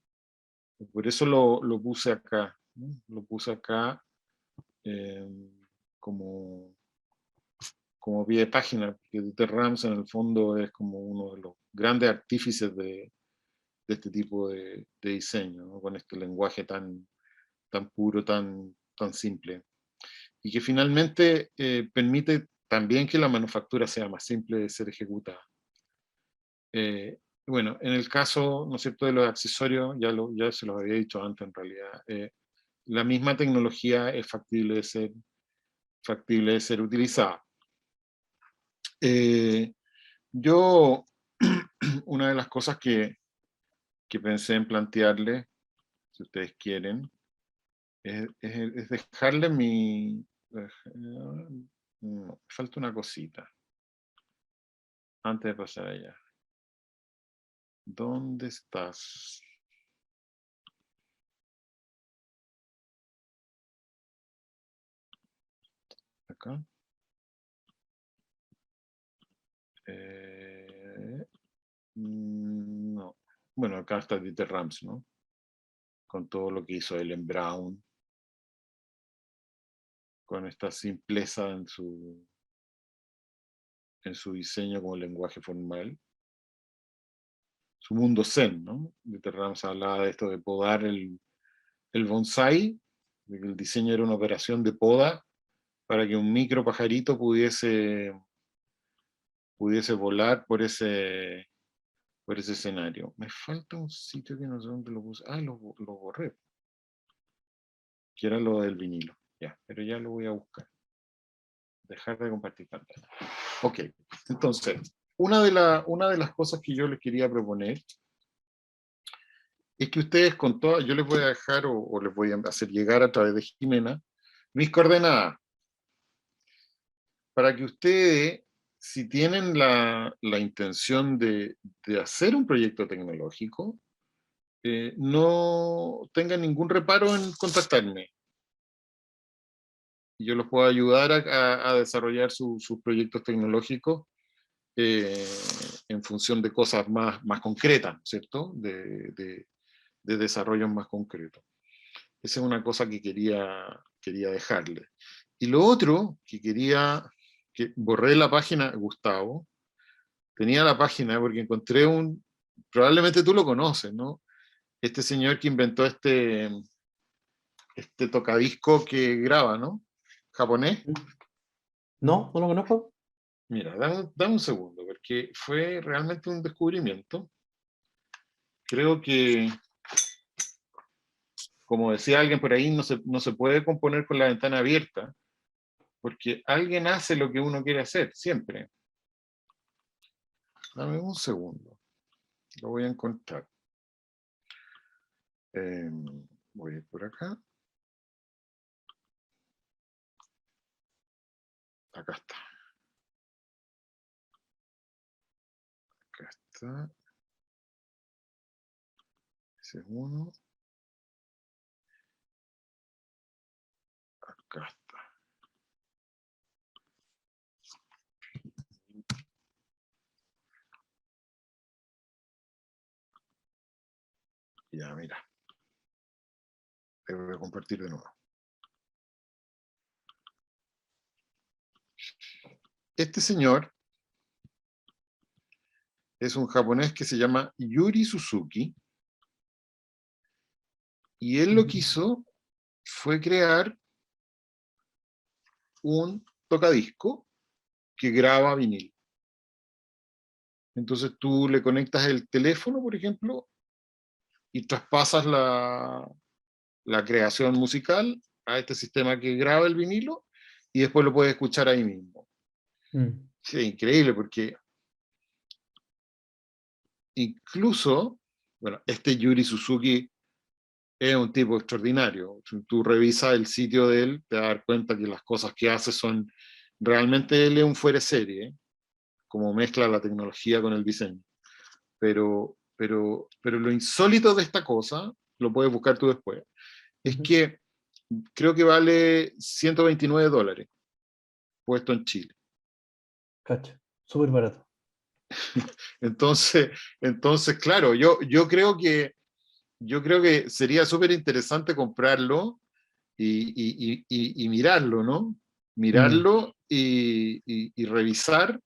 Por eso lo puse acá, ¿no? Lo puse acá como pie de página, porque Dieter Rams en el fondo es como uno de los grandes artífices de este tipo de diseño, ¿no?, con este lenguaje tan puro, tan simple. Y que finalmente permite también que la manufactura sea más simple de ser ejecutada. Bueno, en el caso, ¿no es cierto?, de los accesorios, ya se los había dicho antes en realidad, la misma tecnología es factible de ser utilizada. Yo, una de las cosas que que pensé en plantearle, si ustedes quieren, es dejarle mi... No, falta una cosita. Antes de pasar allá. ¿Dónde estás? Acá. No. Bueno, acá está Dieter Rams, ¿no? Con todo lo que hizo Ellen Brown. Con esta simpleza en su diseño como lenguaje formal. Su mundo zen, ¿no? Dieter Rams hablaba de esto de podar el bonsai, de que el diseño era una operación de poda para que un micro pajarito pudiese volar por ese escenario. Me falta un sitio que no sé dónde lo puse. Ah, lo borré. Que era lo del vinilo. Ya, pero ya lo voy a buscar. Dejar de compartir pantalla. Ok, entonces, una de las cosas que yo les quería proponer es que ustedes con todas, yo les voy a dejar o les voy a hacer llegar a través de Jimena mis coordenadas para que ustedes, si tienen la intención de hacer un proyecto tecnológico, no tengan ningún reparo en contactarme. Yo los puedo ayudar a desarrollar sus proyectos tecnológicos en función de cosas más concretas, ¿cierto? De desarrollos más concretos. Esa es una cosa que quería dejarle. Y lo otro que borré la página, Gustavo, tenía la página porque encontré probablemente tú lo conoces, ¿no? Este señor que inventó este tocadisco que graba, ¿no? Japonés. No, no lo conozco. Mira, dame un segundo, porque fue realmente un descubrimiento. Creo que, como decía alguien por ahí, no se puede componer con la ventana abierta, porque alguien hace lo que uno quiere hacer, siempre. Dame un segundo, lo voy a encontrar. Voy a ir por acá. Acá está. Acá está. Ese es uno. Acá está. Ya, mira. Te voy a compartir de nuevo. Este señor es un japonés que se llama Yuri Suzuki, y él lo que hizo fue crear un tocadisco que graba vinil. Entonces tú le conectas el teléfono, por ejemplo, y traspasas la creación musical a este sistema que graba el vinilo, y después lo puedes escuchar ahí mismo. Sí, increíble, porque incluso, bueno, este Yuri Suzuki es un tipo extraordinario. Si tú revisas el sitio de él, te vas a dar cuenta que las cosas que hace son, realmente él es un fuera de serie, ¿eh? Como mezcla la tecnología con el diseño. Pero lo insólito de esta cosa, lo puedes buscar tú después, es que creo que vale $129 puesto en Chile. Cacha, súper barato. Entonces, claro, yo creo que sería súper interesante comprarlo y mirarlo, ¿no? Mirarlo y revisar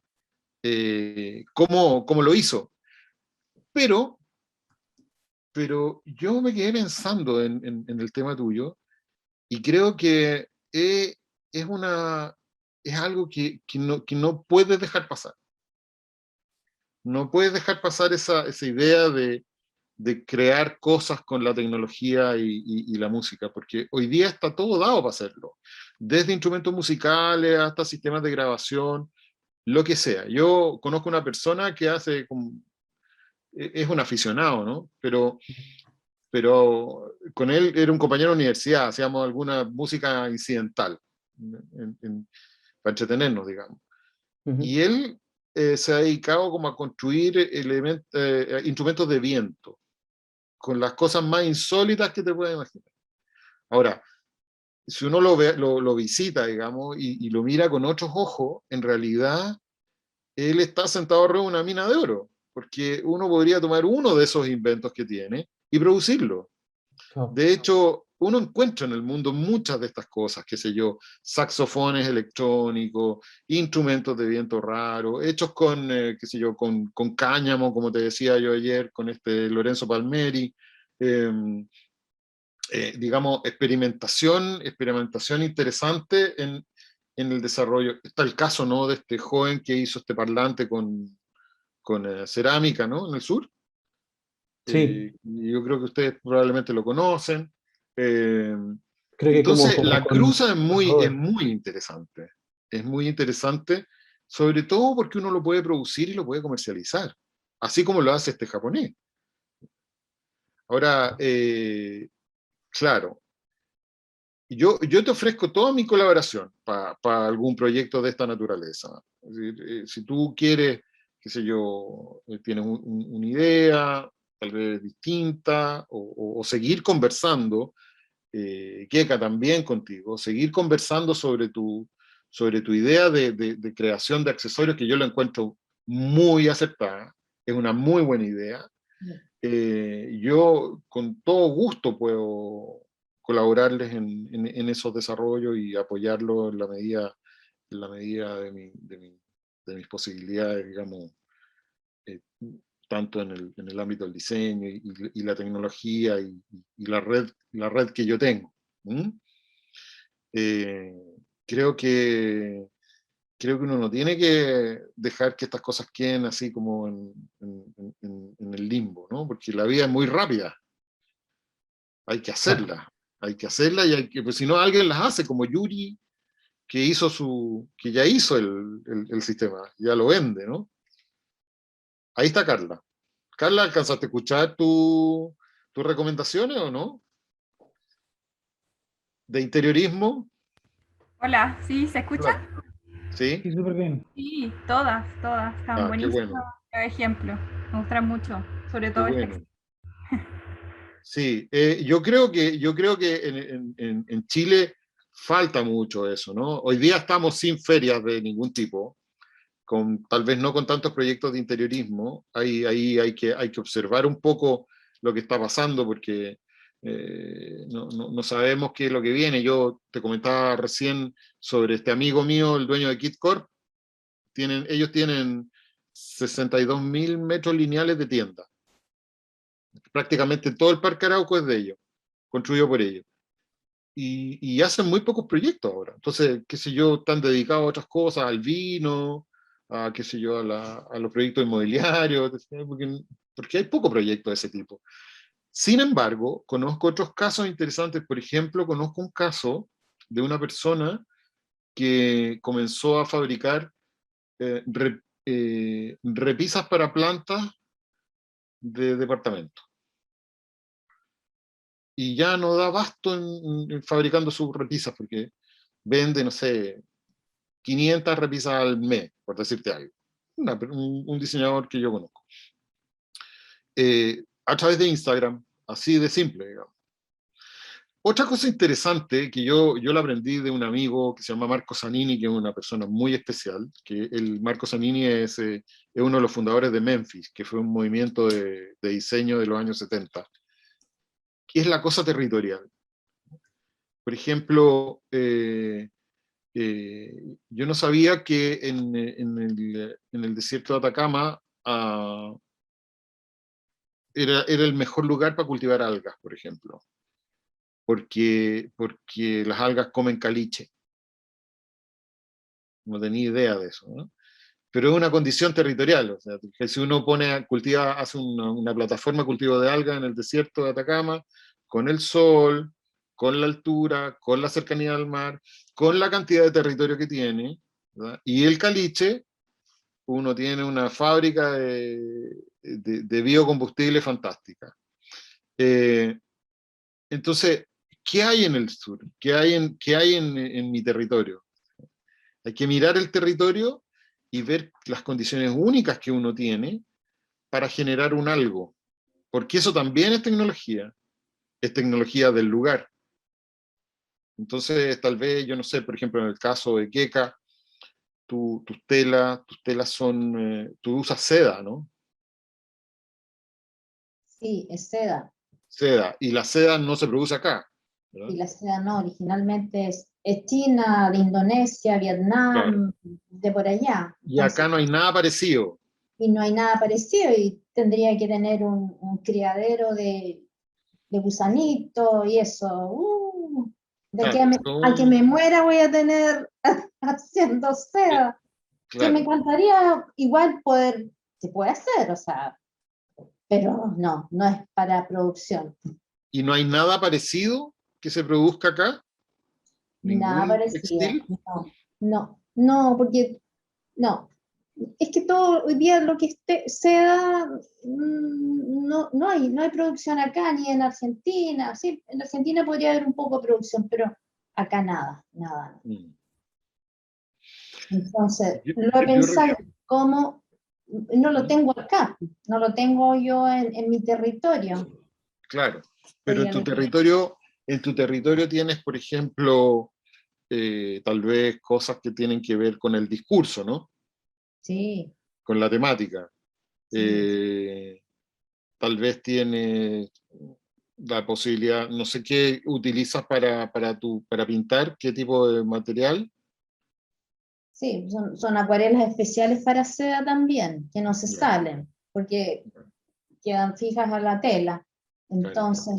cómo lo hizo. Pero yo me quedé pensando en el tema tuyo, y creo que es algo que no puedes dejar pasar. No puedes dejar pasar esa idea de crear cosas con la tecnología y la música, porque hoy día está todo dado para hacerlo, desde instrumentos musicales hasta sistemas de grabación, lo que sea. Yo conozco una persona que hace es un aficionado, ¿no? Pero con él era un compañero de universidad, hacíamos alguna música incidental, para entretenernos, digamos. Ujú. Y él se ha dedicado como a construir instrumentos de viento, con las cosas más insólitas que te puedes imaginar. Ahora, si uno lo visita, digamos, y lo mira con otros ojos, en realidad él está sentado arriba de una mina de oro, porque uno podría tomar uno de esos inventos que tiene y producirlo. Claro. De hecho, uno encuentra en el mundo muchas de estas cosas, qué sé yo, saxofones electrónicos, instrumentos de viento raros, hechos con, qué sé yo, con cáñamo, como te decía yo ayer, con este Lorenzo Palmeri, digamos, experimentación interesante en el desarrollo. Está el caso, ¿no?, de este joven que hizo este parlante con cerámica, ¿no?, en el sur. Sí, Yo creo que ustedes probablemente lo conocen. creo que Entonces, como la con cruza es Robert. muy interesante. Es muy interesante, sobre todo porque uno lo puede producir y lo puede comercializar, así como lo hace este japonés. Ahora, claro, yo te ofrezco toda mi colaboración para algún proyecto de esta naturaleza. Es decir, si tú quieres, qué sé yo, tienes una idea, tal vez distinta, o seguir conversando, Keka, también contigo, seguir conversando sobre tu idea de creación de accesorios, que yo lo encuentro muy acertada, es una muy buena idea. Yo con todo gusto puedo colaborarles en esos desarrollos y apoyarlos en la medida de mis posibilidades, digamos, eh, tanto en el ámbito del diseño y la tecnología y la red que yo tengo. ¿Mm? Eh, creo que creo que uno no tiene que dejar que estas cosas queden así como en el limbo, ¿no? Porque la vida es muy rápida, hay que hacerla y hay que, pues si no alguien las hace, como Yuri, que ya hizo el sistema, ya lo vende, ¿no? Ahí está Carla. Carla, ¿alcanzaste a escuchar tus recomendaciones o no? ¿De interiorismo? Hola, ¿sí se Claro. escucha? ¿Sí? Sí, súper bien. Sí, todas, están Ah, qué buenísimas bueno, los ejemplos, me gustan mucho, sobre qué todo el texto. bueno. Sí, yo creo que en Chile falta mucho eso, ¿no? Hoy día estamos sin ferias de ningún tipo, tal vez no con tantos proyectos de interiorismo. Ahí hay que observar un poco lo que está pasando, porque no sabemos qué es lo que viene. Yo te comentaba recién sobre este amigo mío, el dueño de Kit Corp. Ellos tienen 62.000 metros lineales de tienda. Prácticamente todo el Parque Arauco es de ellos, construido por ellos. Y hacen muy pocos proyectos ahora. Entonces, qué sé yo, están dedicados a otras cosas, al vino, a qué sé yo, a los proyectos inmobiliarios, porque hay poco proyecto de ese tipo. Sin embargo, conozco otros casos interesantes. Por ejemplo, conozco un caso de una persona que comenzó a fabricar repisas para plantas de departamento. Y ya no da abasto en fabricando sus repisas, porque vende, no sé, 500 repisas al mes, por decirte algo. Un diseñador que yo conozco. A través de Instagram, así de simple, digamos. Otra cosa interesante que yo la aprendí de un amigo que se llama Marco Zanini, que es una persona muy especial, que el Marco Zanini es uno de los fundadores de Memphis, que fue un movimiento de diseño de los años 70, que es la cosa territorial. Por ejemplo, yo no sabía que en el desierto de Atacama era el mejor lugar para cultivar algas, por ejemplo, porque las algas comen caliche. No tenía idea de eso, ¿no? Pero es una condición territorial, o sea, que si uno hace una plataforma de cultivo de algas en el desierto de Atacama, con el sol, con la altura, con la cercanía al mar, con la cantidad de territorio que tiene, ¿verdad? Y el caliche uno tiene una fábrica de biocombustible fantástica. Entonces, ¿qué hay en el sur? ¿Qué hay en mi territorio? Hay que mirar el territorio y ver las condiciones únicas que uno tiene para generar un algo. Porque eso también es tecnología del lugar. Entonces, tal vez, yo no sé, por ejemplo, en el caso de Queca, tus telas son, tú usas seda, ¿no? Sí, es seda. Seda, y la seda no se produce acá, ¿verdad? Y la seda no, originalmente es China, de Indonesia, Vietnam, de por allá. Y acá no hay nada parecido. Y no hay nada parecido, y tendría que tener un criadero de gusanito y eso. De Claro, que a que me muera voy a tener haciendo seda. Que claro. me encantaría igual poder, se puede hacer, o sea, pero no es para producción. ¿Y no hay nada parecido que se produzca acá? Nada ¿Ningún parecido. textil? No, porque no. Es que todo hoy día lo que seda, no hay producción acá, ni en Argentina. Sí, en Argentina podría haber un poco de producción, pero acá nada. Mm. Entonces, Yo- lo he yo- pensado como, no lo tengo acá, no lo tengo yo en mi territorio. Claro, pero Sería lo que- en tu territorio tienes, por ejemplo, tal vez cosas que tienen que ver con el discurso, ¿no? Sí, Con la temática. sí. Tal vez tienes la posibilidad, no sé qué utilizas para pintar, qué tipo de material. Sí, son acuarelas especiales para seda también, que no se Ya. salen, porque quedan fijas a la tela. Claro. Entonces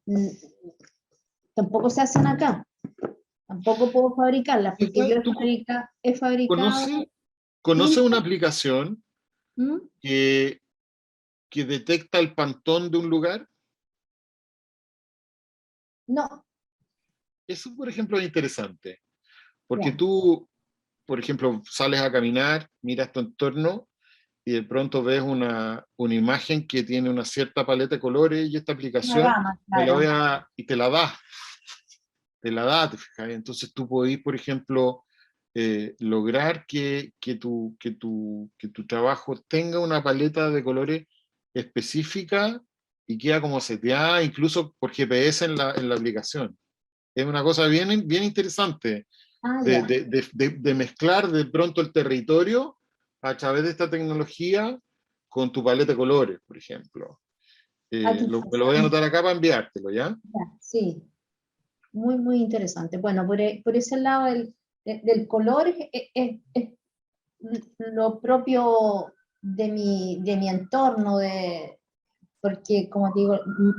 mm, tampoco se hacen acá. Tampoco puedo fabricarlas, porque yo ¿Tú he fabricado. conoces una tinta. aplicación ¿Mm? que detecta el pantón de un lugar? No, Eso, por ejemplo, es interesante, porque ya. tú, por ejemplo, sales a caminar, miras tu entorno y de pronto ves una imagen que tiene una cierta paleta de colores y esta Una aplicación gama, me la claro. voy y te la da, ¿te fijas? Entonces tú podés, por ejemplo, lograr que tu trabajo tenga una paleta de colores específica y queda como seteada incluso por GPS en la aplicación. Es una cosa bien interesante Ah, de, ya. de, de mezclar de pronto el territorio a través de esta tecnología con tu paleta de colores, por ejemplo. Aquí Me lo voy a anotar acá para enviártelo, ¿ya? sí, muy interesante. Bueno, por ese lado del color es lo propio de mi entorno, porque como te digo,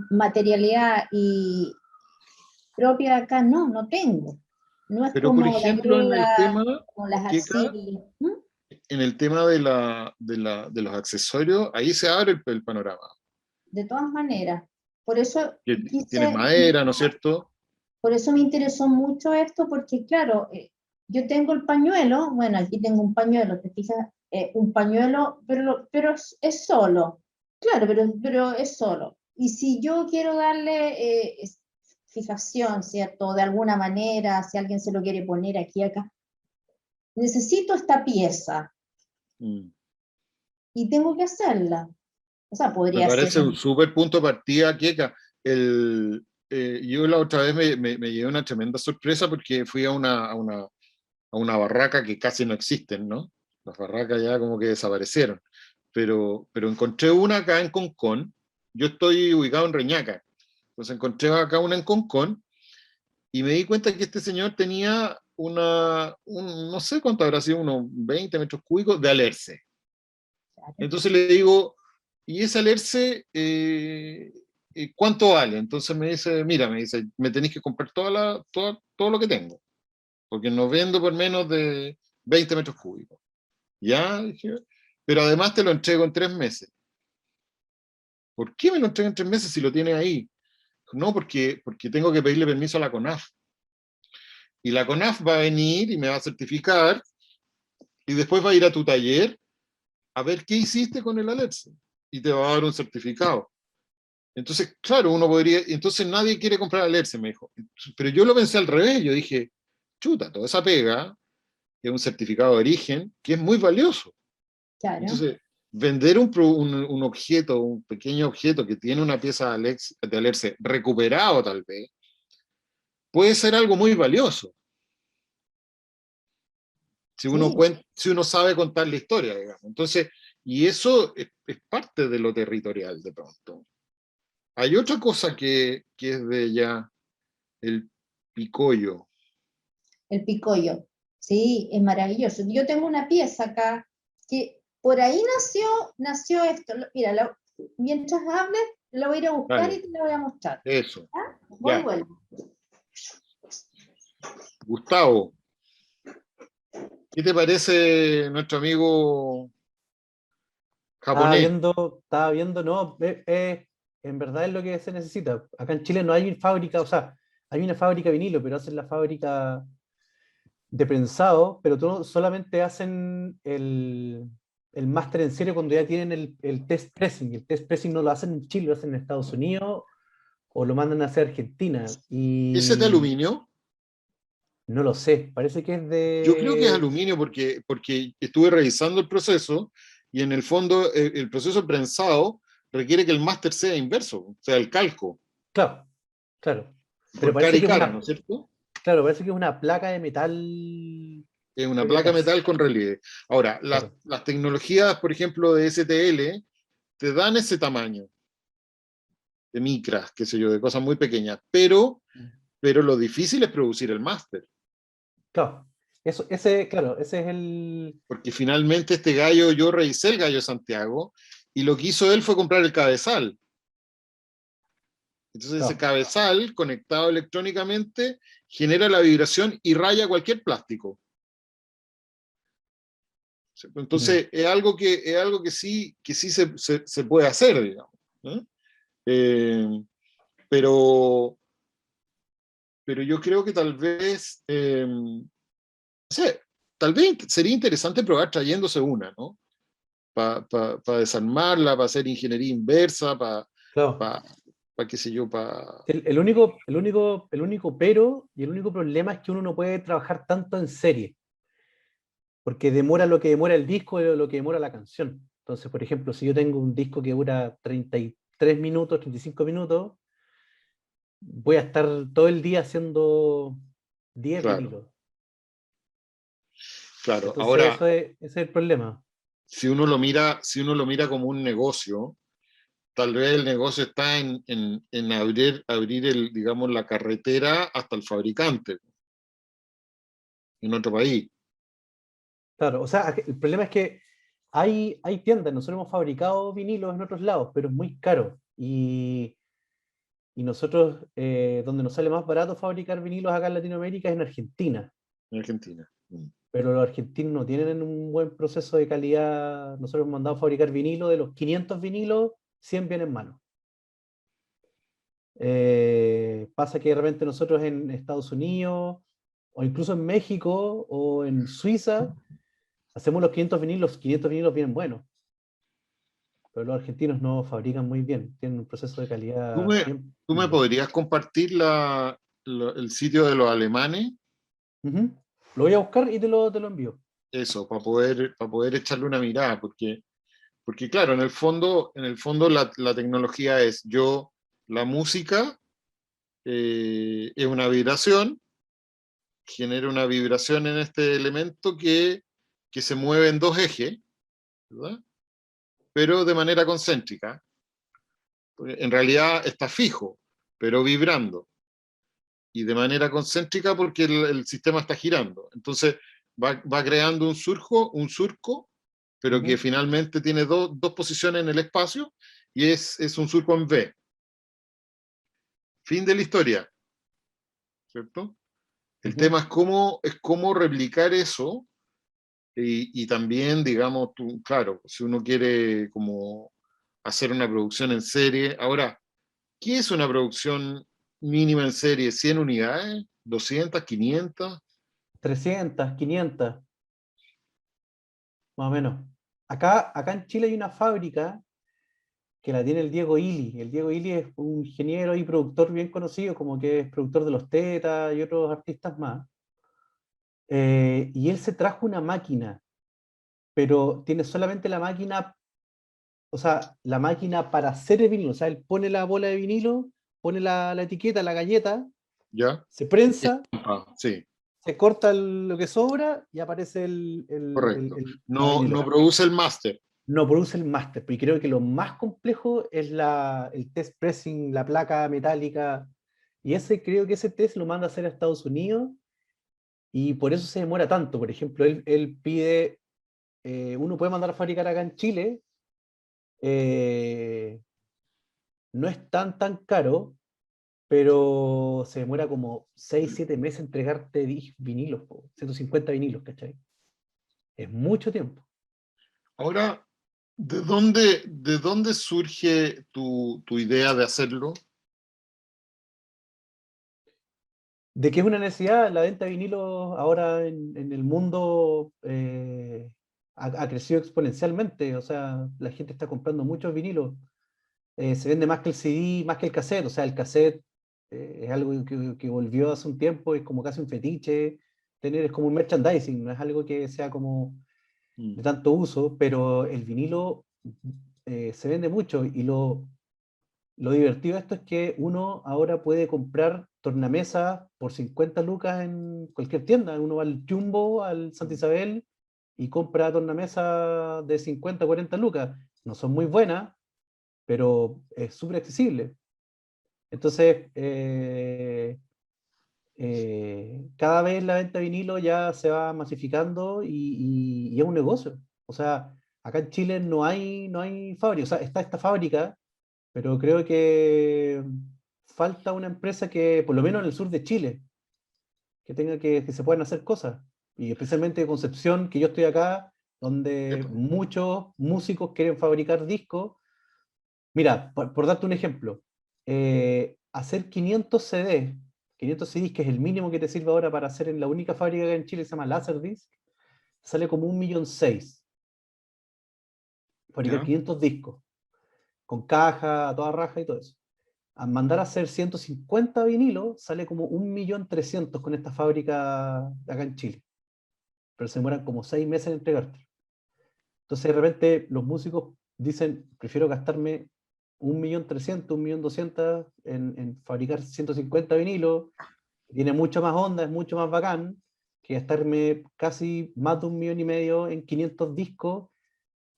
materialidad y propia acá no tengo. No es Pero, por como la ejemplo, en el griega, tema, como las Keka, arcillas. en el tema de los accesorios, ahí se abre el panorama. De todas maneras, por eso Que tienes quise, madera, ¿no es cierto? por eso me interesó mucho esto, porque claro, yo tengo el pañuelo, bueno, aquí tengo un pañuelo, te fijas, un pañuelo, pero es solo, claro, pero es solo. Y si yo quiero darle fijación, ¿cierto? De alguna manera, si alguien se lo quiere poner aquí, acá, necesito esta pieza Mm. y tengo que hacerla. O sea, Me podría ser parece un súper punto de partida, Keka. Yo la otra vez me llevé una tremenda sorpresa porque fui a una barraca que casi no existen, ¿no? Las barracas ya como que desaparecieron. Pero encontré una acá en Concón. Yo estoy ubicado en Reñaca. Entonces encontré acá una en Concón y me di cuenta que este señor tenía no sé cuánto habrá sido, unos 20 metros cúbicos de alerce. Entonces le digo, ¿y ese alerce cuánto vale? Entonces me dice, mira, me tenéis que comprar todo lo que tengo, porque no vendo por menos de 20 metros cúbicos. Ya, dije, pero además te lo entrego en 3 meses. ¿Por qué me lo entrego en 3 meses si lo tienes ahí? No, porque tengo que pedirle permiso a la CONAF. Y la CONAF va a venir y me va a certificar y después va a ir a tu taller a ver qué hiciste con el Alerce y te va a dar un certificado. Entonces, claro, uno podría, entonces nadie quiere comprar Alerce, me dijo. Pero yo lo pensé al revés, yo dije, chuta, toda esa pega es un certificado de origen que es muy valioso. Claro. Entonces, vender un objeto, un pequeño objeto que tiene una pieza de Alerce recuperado tal vez, puede ser algo muy valioso. Si uno, Sí. si uno sabe contar la historia, digamos. Entonces, y eso es parte de lo territorial de pronto. Hay otra cosa que es de ya, el picollo. El picollo. Sí, es maravilloso. Yo tengo una pieza acá que por ahí nació esto. Mira, mientras hables, lo voy a ir a buscar Dale, y te lo voy a mostrar. eso. Voy y Ya. vuelvo. Gustavo, ¿qué te parece nuestro amigo japonés? Estaba viendo, no, en verdad es lo que se necesita. Acá en Chile no hay fábrica, o sea, hay una fábrica de vinilo, pero hacen la fábrica de prensado, pero solamente hacen el máster en serio cuando ya tienen el test pressing. El test pressing no lo hacen en Chile, lo hacen en Estados Unidos o lo mandan a hacer a Argentina. ¿Ese es de Y aluminio? no lo sé, parece que es Yo creo que es de... aluminio porque estuve revisando el proceso y en el fondo el proceso prensado requiere que el máster sea inverso, o sea, el calco, Claro, claro. Pero por cara parece y que es cara, ¿no una, es cierto? claro, parece que es una placa de metal. Es una Creo que placa metal con relieve. Ahora, claro. las tecnologías, por ejemplo, de STL, te dan ese tamaño de micras, qué sé yo, de cosas muy pequeñas, pero lo difícil es producir el máster, Claro, claro, ese es el... porque finalmente este gallo, yo revisé el gallo de Santiago, y lo que hizo él fue comprar el cabezal. Entonces ese Claro. cabezal conectado electrónicamente genera la vibración y raya cualquier plástico. Mm. Entonces es algo que sí se puede hacer, digamos. ¿No? Eh, pero, pero yo creo que tal vez, no sé, tal vez sería interesante probar trayéndose una, ¿no? Para desarmarla, para hacer ingeniería inversa, para, Claro. pa, qué sé yo, para... El único pero y el único problema es que uno no puede trabajar tanto en serie, porque demora lo que demora el disco o lo que demora la canción. Entonces, por ejemplo, si yo tengo un disco que dura 33 minutos, 35 minutos, voy a estar todo el día haciendo 10 Claro, vinilos. claro. Entonces, Ahora, ese es el problema. si uno lo mira como un negocio, tal vez el negocio está en abrir digamos, la carretera hasta el fabricante en otro país. Claro, o sea, el problema es que hay tiendas, nosotros hemos fabricado vinilos en otros lados, pero es muy caro. Y nosotros, donde nos sale más barato fabricar vinilos acá en Latinoamérica es en Argentina. En Argentina. Mm. Pero los argentinos no tienen un buen proceso de calidad. Nosotros hemos mandado a fabricar vinilos, de los 500 vinilos, 100 vienen malos. Pasa que de repente nosotros en Estados Unidos, o incluso en México, o en Suiza, hacemos los 500 vinilos vienen buenos. Pero los argentinos no fabrican muy bien, tienen un proceso de ¿Tú calidad me, bien tú me malo. podrías compartir el sitio de los alemanes? Ujú. Lo voy a buscar y te lo envío. Eso, para poder echarle una mirada, porque claro, en el fondo la tecnología es la música es una vibración, genera una vibración en este elemento que se mueve en dos ejes, ¿verdad? Pero de manera concéntrica. En realidad está fijo, pero vibrando. Y de manera concéntrica porque el sistema está girando. Entonces va creando un surco, pero que Ujú. finalmente tiene dos posiciones en el espacio y es un surco en V. Fin de la historia, ¿cierto? El Ujú. tema es cómo replicar eso y también, digamos, claro, si uno quiere como hacer una producción en serie. Ahora, ¿qué es una producción mínima en serie? ¿100 unidades? ¿200? ¿500? 300, 500. más o menos. Acá en Chile hay una fábrica que la tiene el Diego Ili. El Diego Ili es un ingeniero y productor bien conocido, como que es productor de Los Tetas y otros artistas más. Y él se trajo una máquina, pero tiene solamente la máquina, o sea, la máquina para hacer el vinilo. O sea, él pone la bola de vinilo, pone la etiqueta, la galleta, ¿Ya? se prensa, Sí, se corta lo que sobra y aparece correcto. la No, vinilo. no produce el máster. No produce el máster, pero creo que lo más complejo es el test pressing, la placa metálica, y creo que ese test lo manda a hacer a Estados Unidos, y por eso se demora tanto. Por ejemplo, él pide, uno puede mandar a fabricar acá en Chile, eh, no es tan caro, pero se demora como 6-7 meses entregarte vinilos, 150 vinilos, ¿cachai? Es mucho tiempo. Ahora, de dónde surge tu idea de hacerlo? De que es una necesidad, la venta de vinilos ahora en el mundo ha crecido exponencialmente. O sea, la gente está comprando muchos vinilos. Se vende más que el CD, más que el cassette. O sea, el cassette es algo que volvió hace un tiempo, es como casi un fetiche. Es como un merchandising, no es algo que sea como de tanto uso, pero el vinilo se vende mucho, y lo divertido de esto es que uno ahora puede comprar tornamesas por 50 lucas en cualquier tienda. Uno va al Jumbo, al Santa Isabel, y compra tornamesas de 50, 40 lucas. No son muy buenas, pero es súper accesible. Entonces, cada vez la venta de vinilo ya se va masificando, y es un negocio. O sea, acá en Chile no hay fábrica. O sea, está esta fábrica, pero creo que falta una empresa que, por lo menos en el sur de Chile, que se puedan hacer cosas. Y especialmente Concepción, que yo estoy acá, donde muchos músicos quieren fabricar discos. Mira, por darte un ejemplo, hacer 500 CDs, 500 CDs, que es el mínimo que te sirve ahora para hacer en la única fábrica que hay en Chile, que se llama Laserdisc, sale como 1.600.000. Fabricar ¿Ya? 500 discos, con caja, a toda raja y todo eso. A mandar a hacer 150 vinilos sale como 1.300.000 con esta fábrica de acá en Chile. Pero se demoran como 6 meses en entregarte. Entonces de repente los músicos dicen, prefiero gastarme 1.300.000, 1.200.000 en fabricar 150 vinilos, que tiene mucha más onda, es mucho más bacán, que gastarme casi más de 1.500.000 en 500 discos,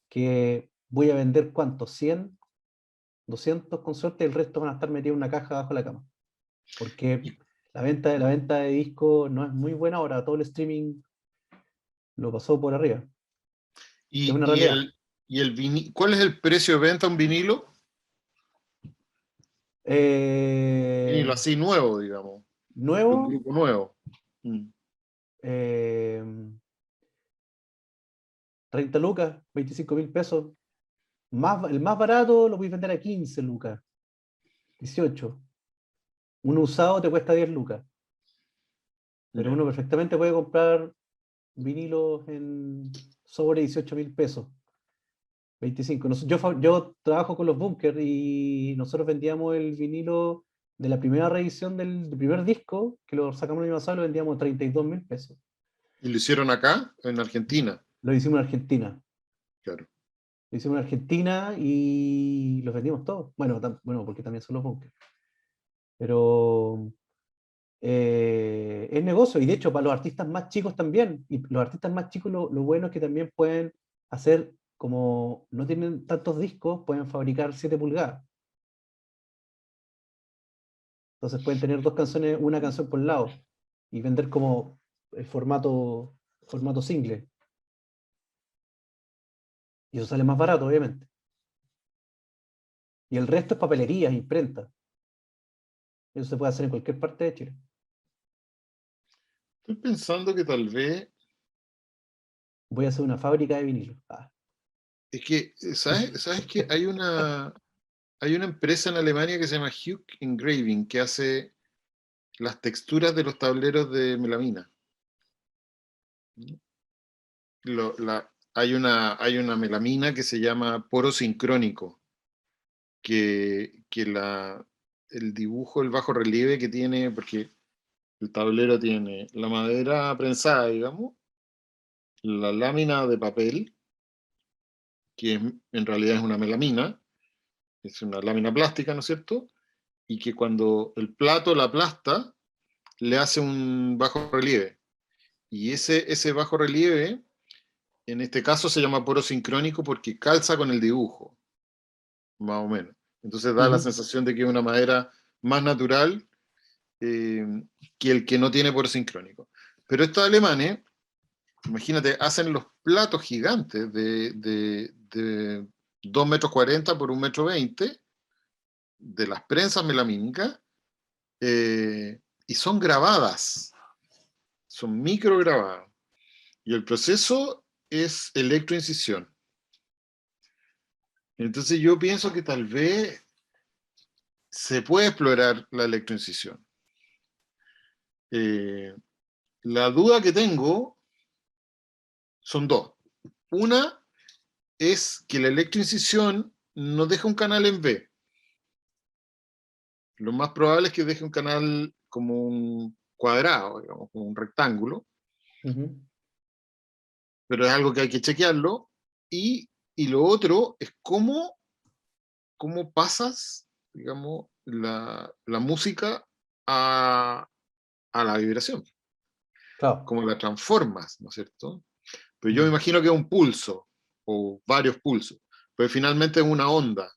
que voy a vender, ¿cuántos? 100, 200 con suerte, y el resto van a estar metidos en una caja bajo la cama. Porque la venta de discos no es muy buena ahora, todo el streaming lo pasó por arriba. Es ¿Y, una y realidad. el, y el cuál es el precio de venta de un vinilo? Vinilo así nuevo, digamos, de un Nuevo, grupo nuevo. Mm. 30 lucas, 25.000 pesos. El más barato lo puedes vender a 15 lucas, 18. Uno usado te cuesta 10 lucas. Pero Ya. uno perfectamente puede comprar vinilos sobre 18.000 pesos. 25. Yo trabajo con los Bunkers, y nosotros vendíamos el vinilo de la primera reedición del primer disco, que lo sacamos el año pasado, lo vendíamos a 32.000 pesos. ¿Y lo hicieron acá, en Argentina? Lo hicimos en Argentina. Claro. Lo hicimos en Argentina y los vendimos todos. Bueno, porque también son los Bunkers. Pero es negocio, y de hecho para los artistas más chicos también. Y los artistas más chicos lo bueno es que también pueden hacer, como no tienen tantos discos, pueden fabricar 7 pulgadas. Entonces pueden tener dos canciones, una canción por lado, y vender como el formato single. Y eso sale más barato, obviamente. Y el resto es papelería, imprenta. Eso se puede hacer en cualquier parte de Chile. Estoy pensando que tal vez, Voy a hacer una fábrica de vinilo. es que, ¿sabes que hay una empresa en Alemania que se llama Hugh Engraving que hace las texturas de los tableros de melamina? hay una melamina que se llama poro sincrónico, que el dibujo, el bajo relieve que tiene, porque el tablero tiene la madera prensada, digamos, la lámina de papel, que en realidad es una melamina, es una lámina plástica, ¿no es cierto? Y que cuando el plato la aplasta, le hace un bajo relieve. Y ese bajo relieve, en este caso se llama poro sincrónico porque calza con el dibujo, más o menos. Entonces da la sensación de que es una madera más natural que el que no tiene poro sincrónico. Pero estos alemanes, imagínate, hacen los platos gigantes de 2,40 metros por 1,20 metros, de las prensas melamínicas, y son grabadas, son micrograbadas. Y el proceso es electroincisión. Entonces yo pienso que tal vez se puede explorar la electroincisión. La duda que tengo son dos. Una es que la electroincisión no deja un canal en V. Lo más probable es que deje un canal como un cuadrado, digamos, como un rectángulo, pero es algo que hay que chequearlo. Y lo otro es cómo pasas, digamos, la música a la vibración, Claro. cómo la transformas, ¿no es cierto? Pero yo me imagino que es un pulso, o varios pulsos, pero finalmente es una onda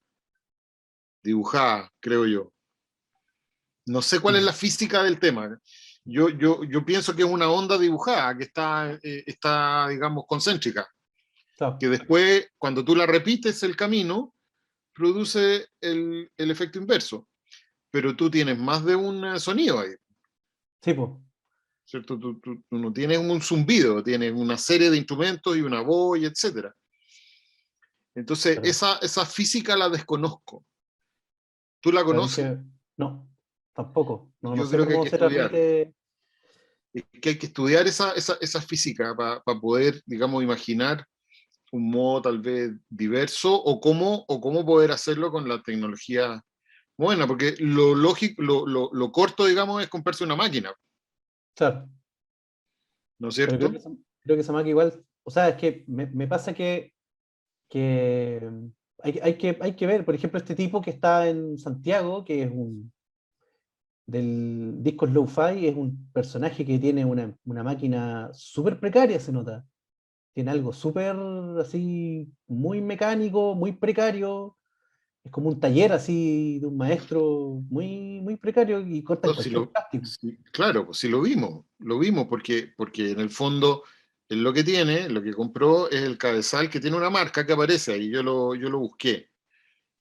dibujada, creo yo. No sé cuál es la física del tema. Yo pienso que es una onda dibujada, que está, digamos, concéntrica, Claro. que después, cuando tú la repites el camino, produce el efecto inverso. Pero tú tienes más de un sonido ahí, Sí, pues. ¿cierto? Tú no tienes un zumbido, tienes una serie de instrumentos y una voz, y etc. Entonces, Claro. esa física la desconozco. ¿Tú la Claro, es conoces? que no, tampoco. No Yo sé creo que hay cómo que se estudiarla. transmite. Que hay que estudiar esa física para poder, digamos, imaginar un modo tal vez diverso o cómo poder hacerlo con la tecnología buena, porque lo lógico, lo corto, digamos, es comprarse una máquina, Claro. ¿no es Pero cierto? creo que esa máquina igual. O sea, es que me pasa que hay que ver, por ejemplo, este tipo que está en Santiago, que es del disco Lo-Fi, es un personaje que tiene una máquina súper precaria, se nota. Tiene algo súper así, muy mecánico, muy precario. Es como un taller así de un maestro muy, muy precario y cortan No, cualquier plástico. claro, pues sí lo vimos porque en el fondo él lo que tiene, lo que compró es el cabezal que tiene una marca que aparece ahí, yo lo busqué.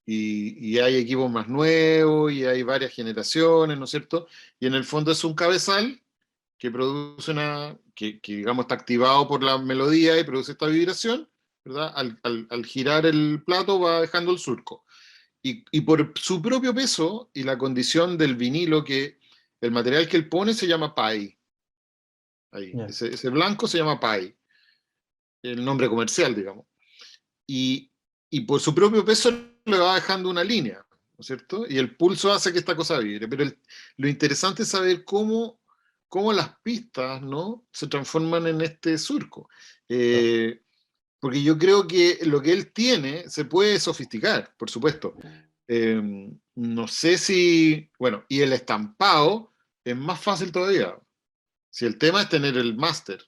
Y hay equipos más nuevos y hay varias generaciones, ¿no es cierto? Y en el fondo es un cabezal que produce que digamos está activado por la melodía y produce esta vibración, ¿verdad? Al girar el plato va dejando el surco. Y por su propio peso y la condición del vinilo, que el material que él pone se llama Pi. Ahí, Ya. ese blanco se llama Pi, el nombre comercial, digamos. Y, y por su propio peso le va dejando una línea, ¿no es cierto? Y el pulso hace que esta cosa vibre. Pero lo interesante es saber cómo las pistas, ¿no?, se transforman en este surco. Claro. Porque yo creo que lo que él tiene se puede sofisticar, por supuesto. No sé si, bueno, y el estampado es más fácil todavía. Si el tema es tener el máster,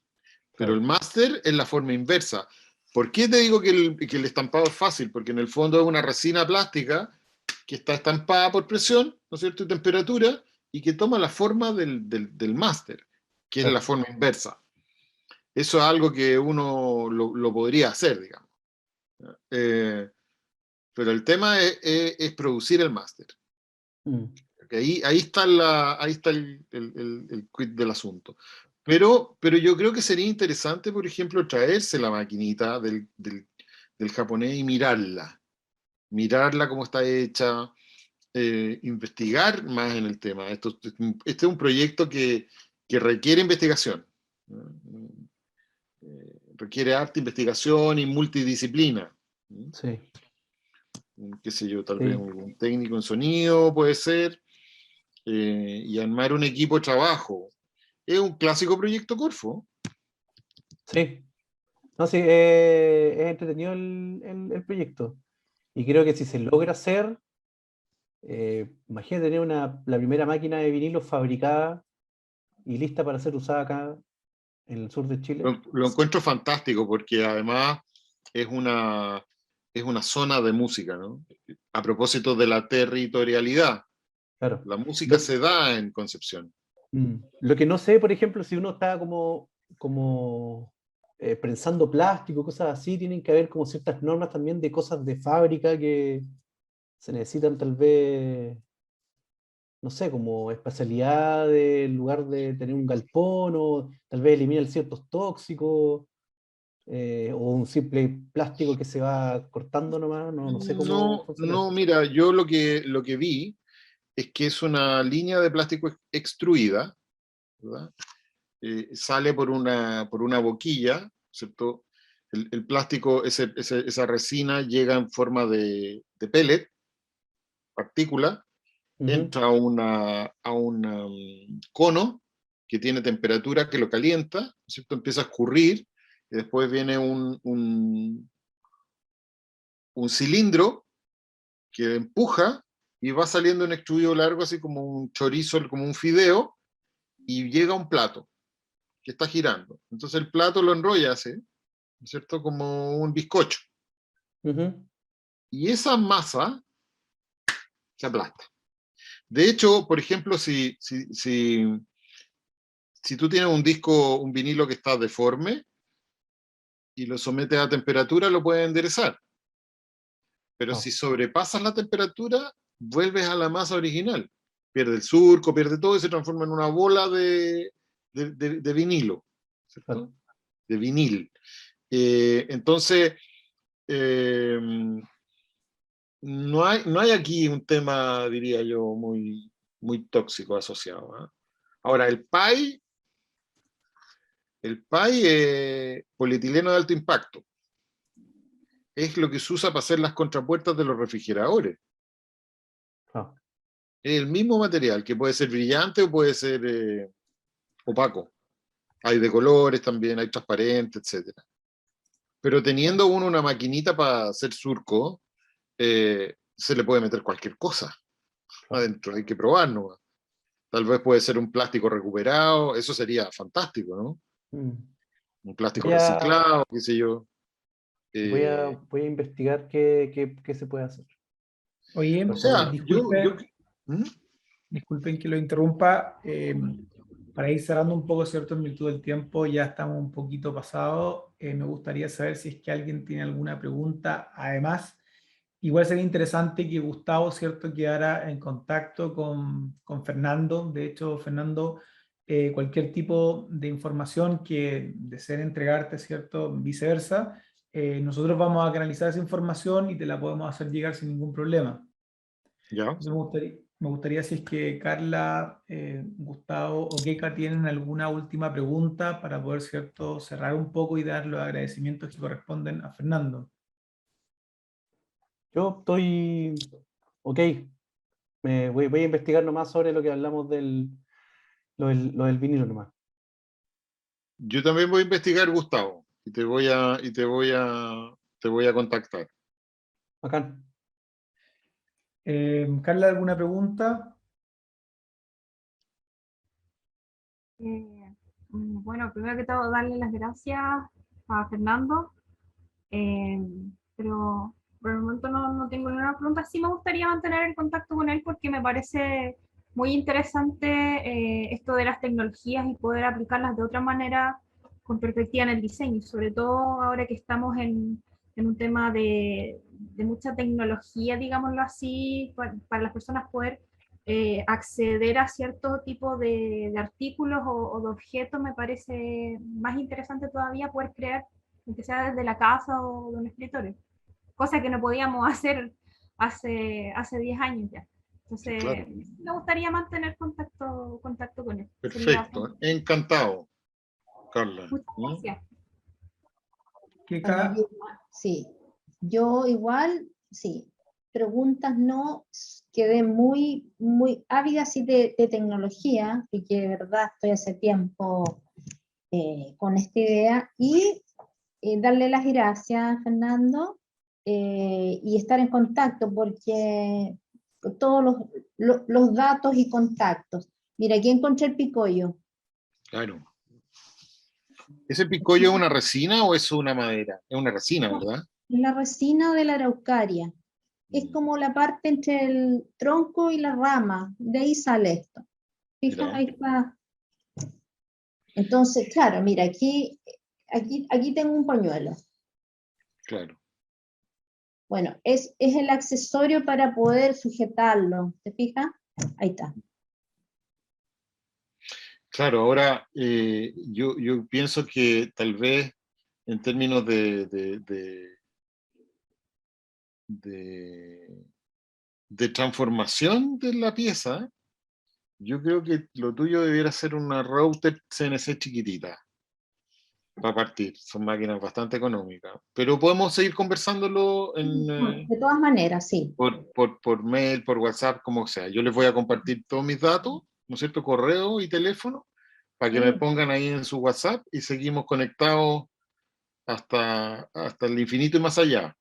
pero el Claro. máster es la forma inversa. ¿Por qué te digo que el estampado es fácil? Porque en el fondo es una resina plástica que está estampada por presión, ¿no es cierto?, y temperatura, y que toma la forma del máster, que es la Claro. forma inversa. Eso es algo que uno lo podría hacer, digamos. Eh, pero el tema es producir el máster. Mm. Ahí está el quid del asunto. Pero yo creo que sería interesante, por ejemplo, traerse la maquinita del japonés y mirarla cómo está hecha, investigar más en el tema. Este es un proyecto que requiere investigación. requiere harta investigación y multidisciplina. Sí. Qué sé yo, tal Sí. vez un técnico en sonido puede ser, y armar un equipo de trabajo. Es un clásico proyecto Corfo. Sí. No, sí, es entretenido el proyecto. Y creo que si se logra hacer, imagínate tener la primera máquina de vinilo fabricada y lista para ser usada acá en el sur de Chile. Lo encuentro fantástico porque además es una zona de música, ¿no? A propósito de la territorialidad, Claro. la música se da en Concepción. Lo que no sé, por ejemplo, si uno está como prensando plástico, cosas así, tienen que haber como ciertas normas también de cosas de fábrica que se necesitan tal vez, no sé, como espacialidad en lugar de tener un galpón, o tal vez eliminar ciertos tóxicos, o un simple plástico que se va cortando nomás, no sé cómo No, funciona no, eso. mira, yo lo que vi es que es una línea de plástico extruida, ¿verdad? Sale por una boquilla, ¿cierto? El plástico, esa resina llega en forma de pellet, partícula, Ujú. entra a un cono que tiene temperatura que lo calienta, ¿cierto? Empieza a escurrir, y después viene un cilindro que empuja y va saliendo un extruido largo, así como un chorizo, como un fideo, y llega a un plato que está girando. Entonces el plato lo enrolla así, ¿no es cierto? Como un bizcocho. Ujú. Y esa masa se aplasta. De hecho, por ejemplo, si tú tienes un disco, un vinilo que está deforme y lo sometes a temperatura, lo puedes enderezar. Pero Ah, si sobrepasas la temperatura, vuelves a la masa original. Pierde el surco, pierde todo y se transforma en una bola de vinilo, ¿cierto? claro. De vinil. Entonces, eh, no hay aquí un tema, diría yo, muy tóxico asociado, ¿eh? Ahora, el PAI es polietileno de alto impacto. Es lo que se usa para hacer las contrapuertas de los refrigeradores. Ah, Es el mismo material, que puede ser brillante o puede ser opaco. Hay de colores también, hay transparentes, etc. Pero teniendo uno una maquinita para hacer surco, se le puede meter cualquier cosa adentro, hay que probarlo. Tal vez puede ser un plástico recuperado, eso sería fantástico, ¿no? mm. Un plástico Voy a, reciclado, qué sé yo. voy a investigar qué se puede hacer. Oye, O sea, ¿Mm? disculpen que lo interrumpa. Para ir cerrando un poco, ¿cierto? En virtud del tiempo, ya estamos un poquito pasados. Me gustaría saber si es que alguien tiene alguna pregunta. Además, igual sería interesante que Gustavo, ¿cierto?, quedara en contacto con Fernando. De hecho, Fernando, cualquier tipo de información que deseen entregarte, ¿cierto?, viceversa, nosotros vamos a canalizar esa información y te la podemos hacer llegar sin ningún problema. Ya. Entonces me gustaría si es que Carla, Gustavo o Keka tienen alguna última pregunta para poder, ¿cierto?, cerrar un poco y dar los agradecimientos que corresponden a Fernando. Yo estoy ok. Voy a investigar nomás sobre lo que hablamos lo del vinilo nomás. Yo también voy a investigar, Gustavo, y te voy a contactar. Bacán. Carla, ¿alguna pregunta? Bueno, primero que todo, darle las gracias a Fernando, eh, pero por el momento no tengo ninguna pregunta. Sí me gustaría mantener el contacto con él porque me parece muy interesante esto de las tecnologías y poder aplicarlas de otra manera con perspectiva en el diseño, sobre todo ahora que estamos en un tema de mucha tecnología, digámoslo así, para las personas poder acceder a cierto tipo de artículos o de objetos. Me parece más interesante todavía poder crear, aunque sea desde la casa o de un escritorio, cosa que no podíamos hacer hace 10 años ya. Entonces, Claro. me gustaría mantener contacto con él. Sería Perfecto. Encantado, Carla. muchas gracias. ¿Qué Bueno, cada? sí, yo igual, sí. Preguntas no, quedé muy, muy ávida así de tecnología, y que de verdad estoy hace tiempo con esta idea, y darle las gracias, Fernando, y estar en contacto, porque todos los datos y contactos. Mira, aquí encontré el picollo. Claro. ¿Ese picollo es una resina o es una madera? Es una resina, ¿verdad? La resina de la araucaria. Es Mm, como la parte entre el tronco y la rama. De ahí sale esto. Fija, mira, ahí está. Entonces, claro, mira, aquí tengo un pañuelo. claro. Bueno, es el accesorio para poder sujetarlo. ¿Te fijas? Ahí está. Claro, ahora yo pienso que tal vez en términos de, de transformación de la pieza, yo creo que lo tuyo debiera ser una router CNC chiquitita para partir. Son máquinas bastante económicas. Pero podemos seguir conversándolo De todas maneras, sí. por mail, por WhatsApp, como sea. Yo les voy a compartir todos mis datos, ¿no es cierto? Correo y teléfono, para que me Sí, pongan ahí en su WhatsApp y seguimos conectados hasta el infinito y más allá.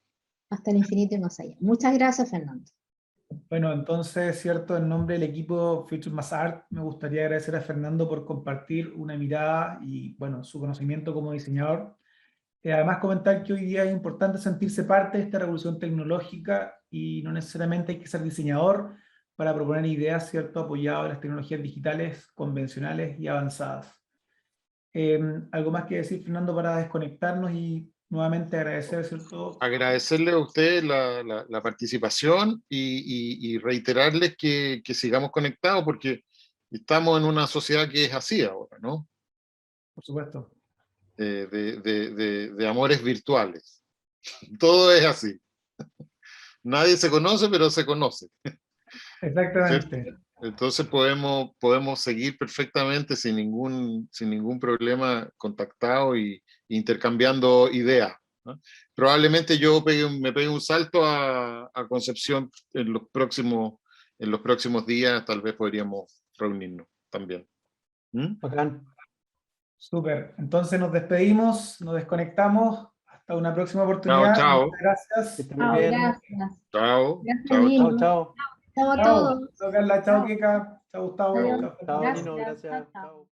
hasta el infinito y más allá. Muchas gracias, Fernando. Bueno, entonces, cierto, en nombre del equipo Future Mass Art, me gustaría agradecer a Fernando por compartir una mirada y, bueno, su conocimiento como diseñador. Además, comentar que hoy día es importante sentirse parte de esta revolución tecnológica y no necesariamente hay que ser diseñador para proponer ideas, ¿cierto?, apoyado en las tecnologías digitales convencionales y avanzadas. ¿Algo más que decir, Fernando, para desconectarnos y nuevamente agradecer, ¿cierto? Agradecerle a ustedes la participación y reiterarles que sigamos conectados porque estamos en una sociedad que es así ahora, ¿no? Por supuesto. De amores virtuales. Todo es así. Nadie se conoce, pero se conoce, ¿cierto? Exactamente. Entonces podemos seguir perfectamente sin ningún problema contactado y intercambiando ideas, ¿no? Probablemente me pegue un salto a Concepción en los próximos días, tal vez podríamos reunirnos también. ¿Mm? Bacán. Súper. Entonces nos despedimos, nos desconectamos. Hasta una próxima Chao, oportunidad. chao, Muchas gracias. Que estén muy Chao, bien. gracias. chao, Gracias, chao, Chao, Nino. chao. Chao a Chao. todos. Chao, Carla. Chao, Chao. Kika. Chao, Gustavo. Adiós. Chao, Chao, Fernando. Nino, Gracias. gracias. Chao, chao. Chao.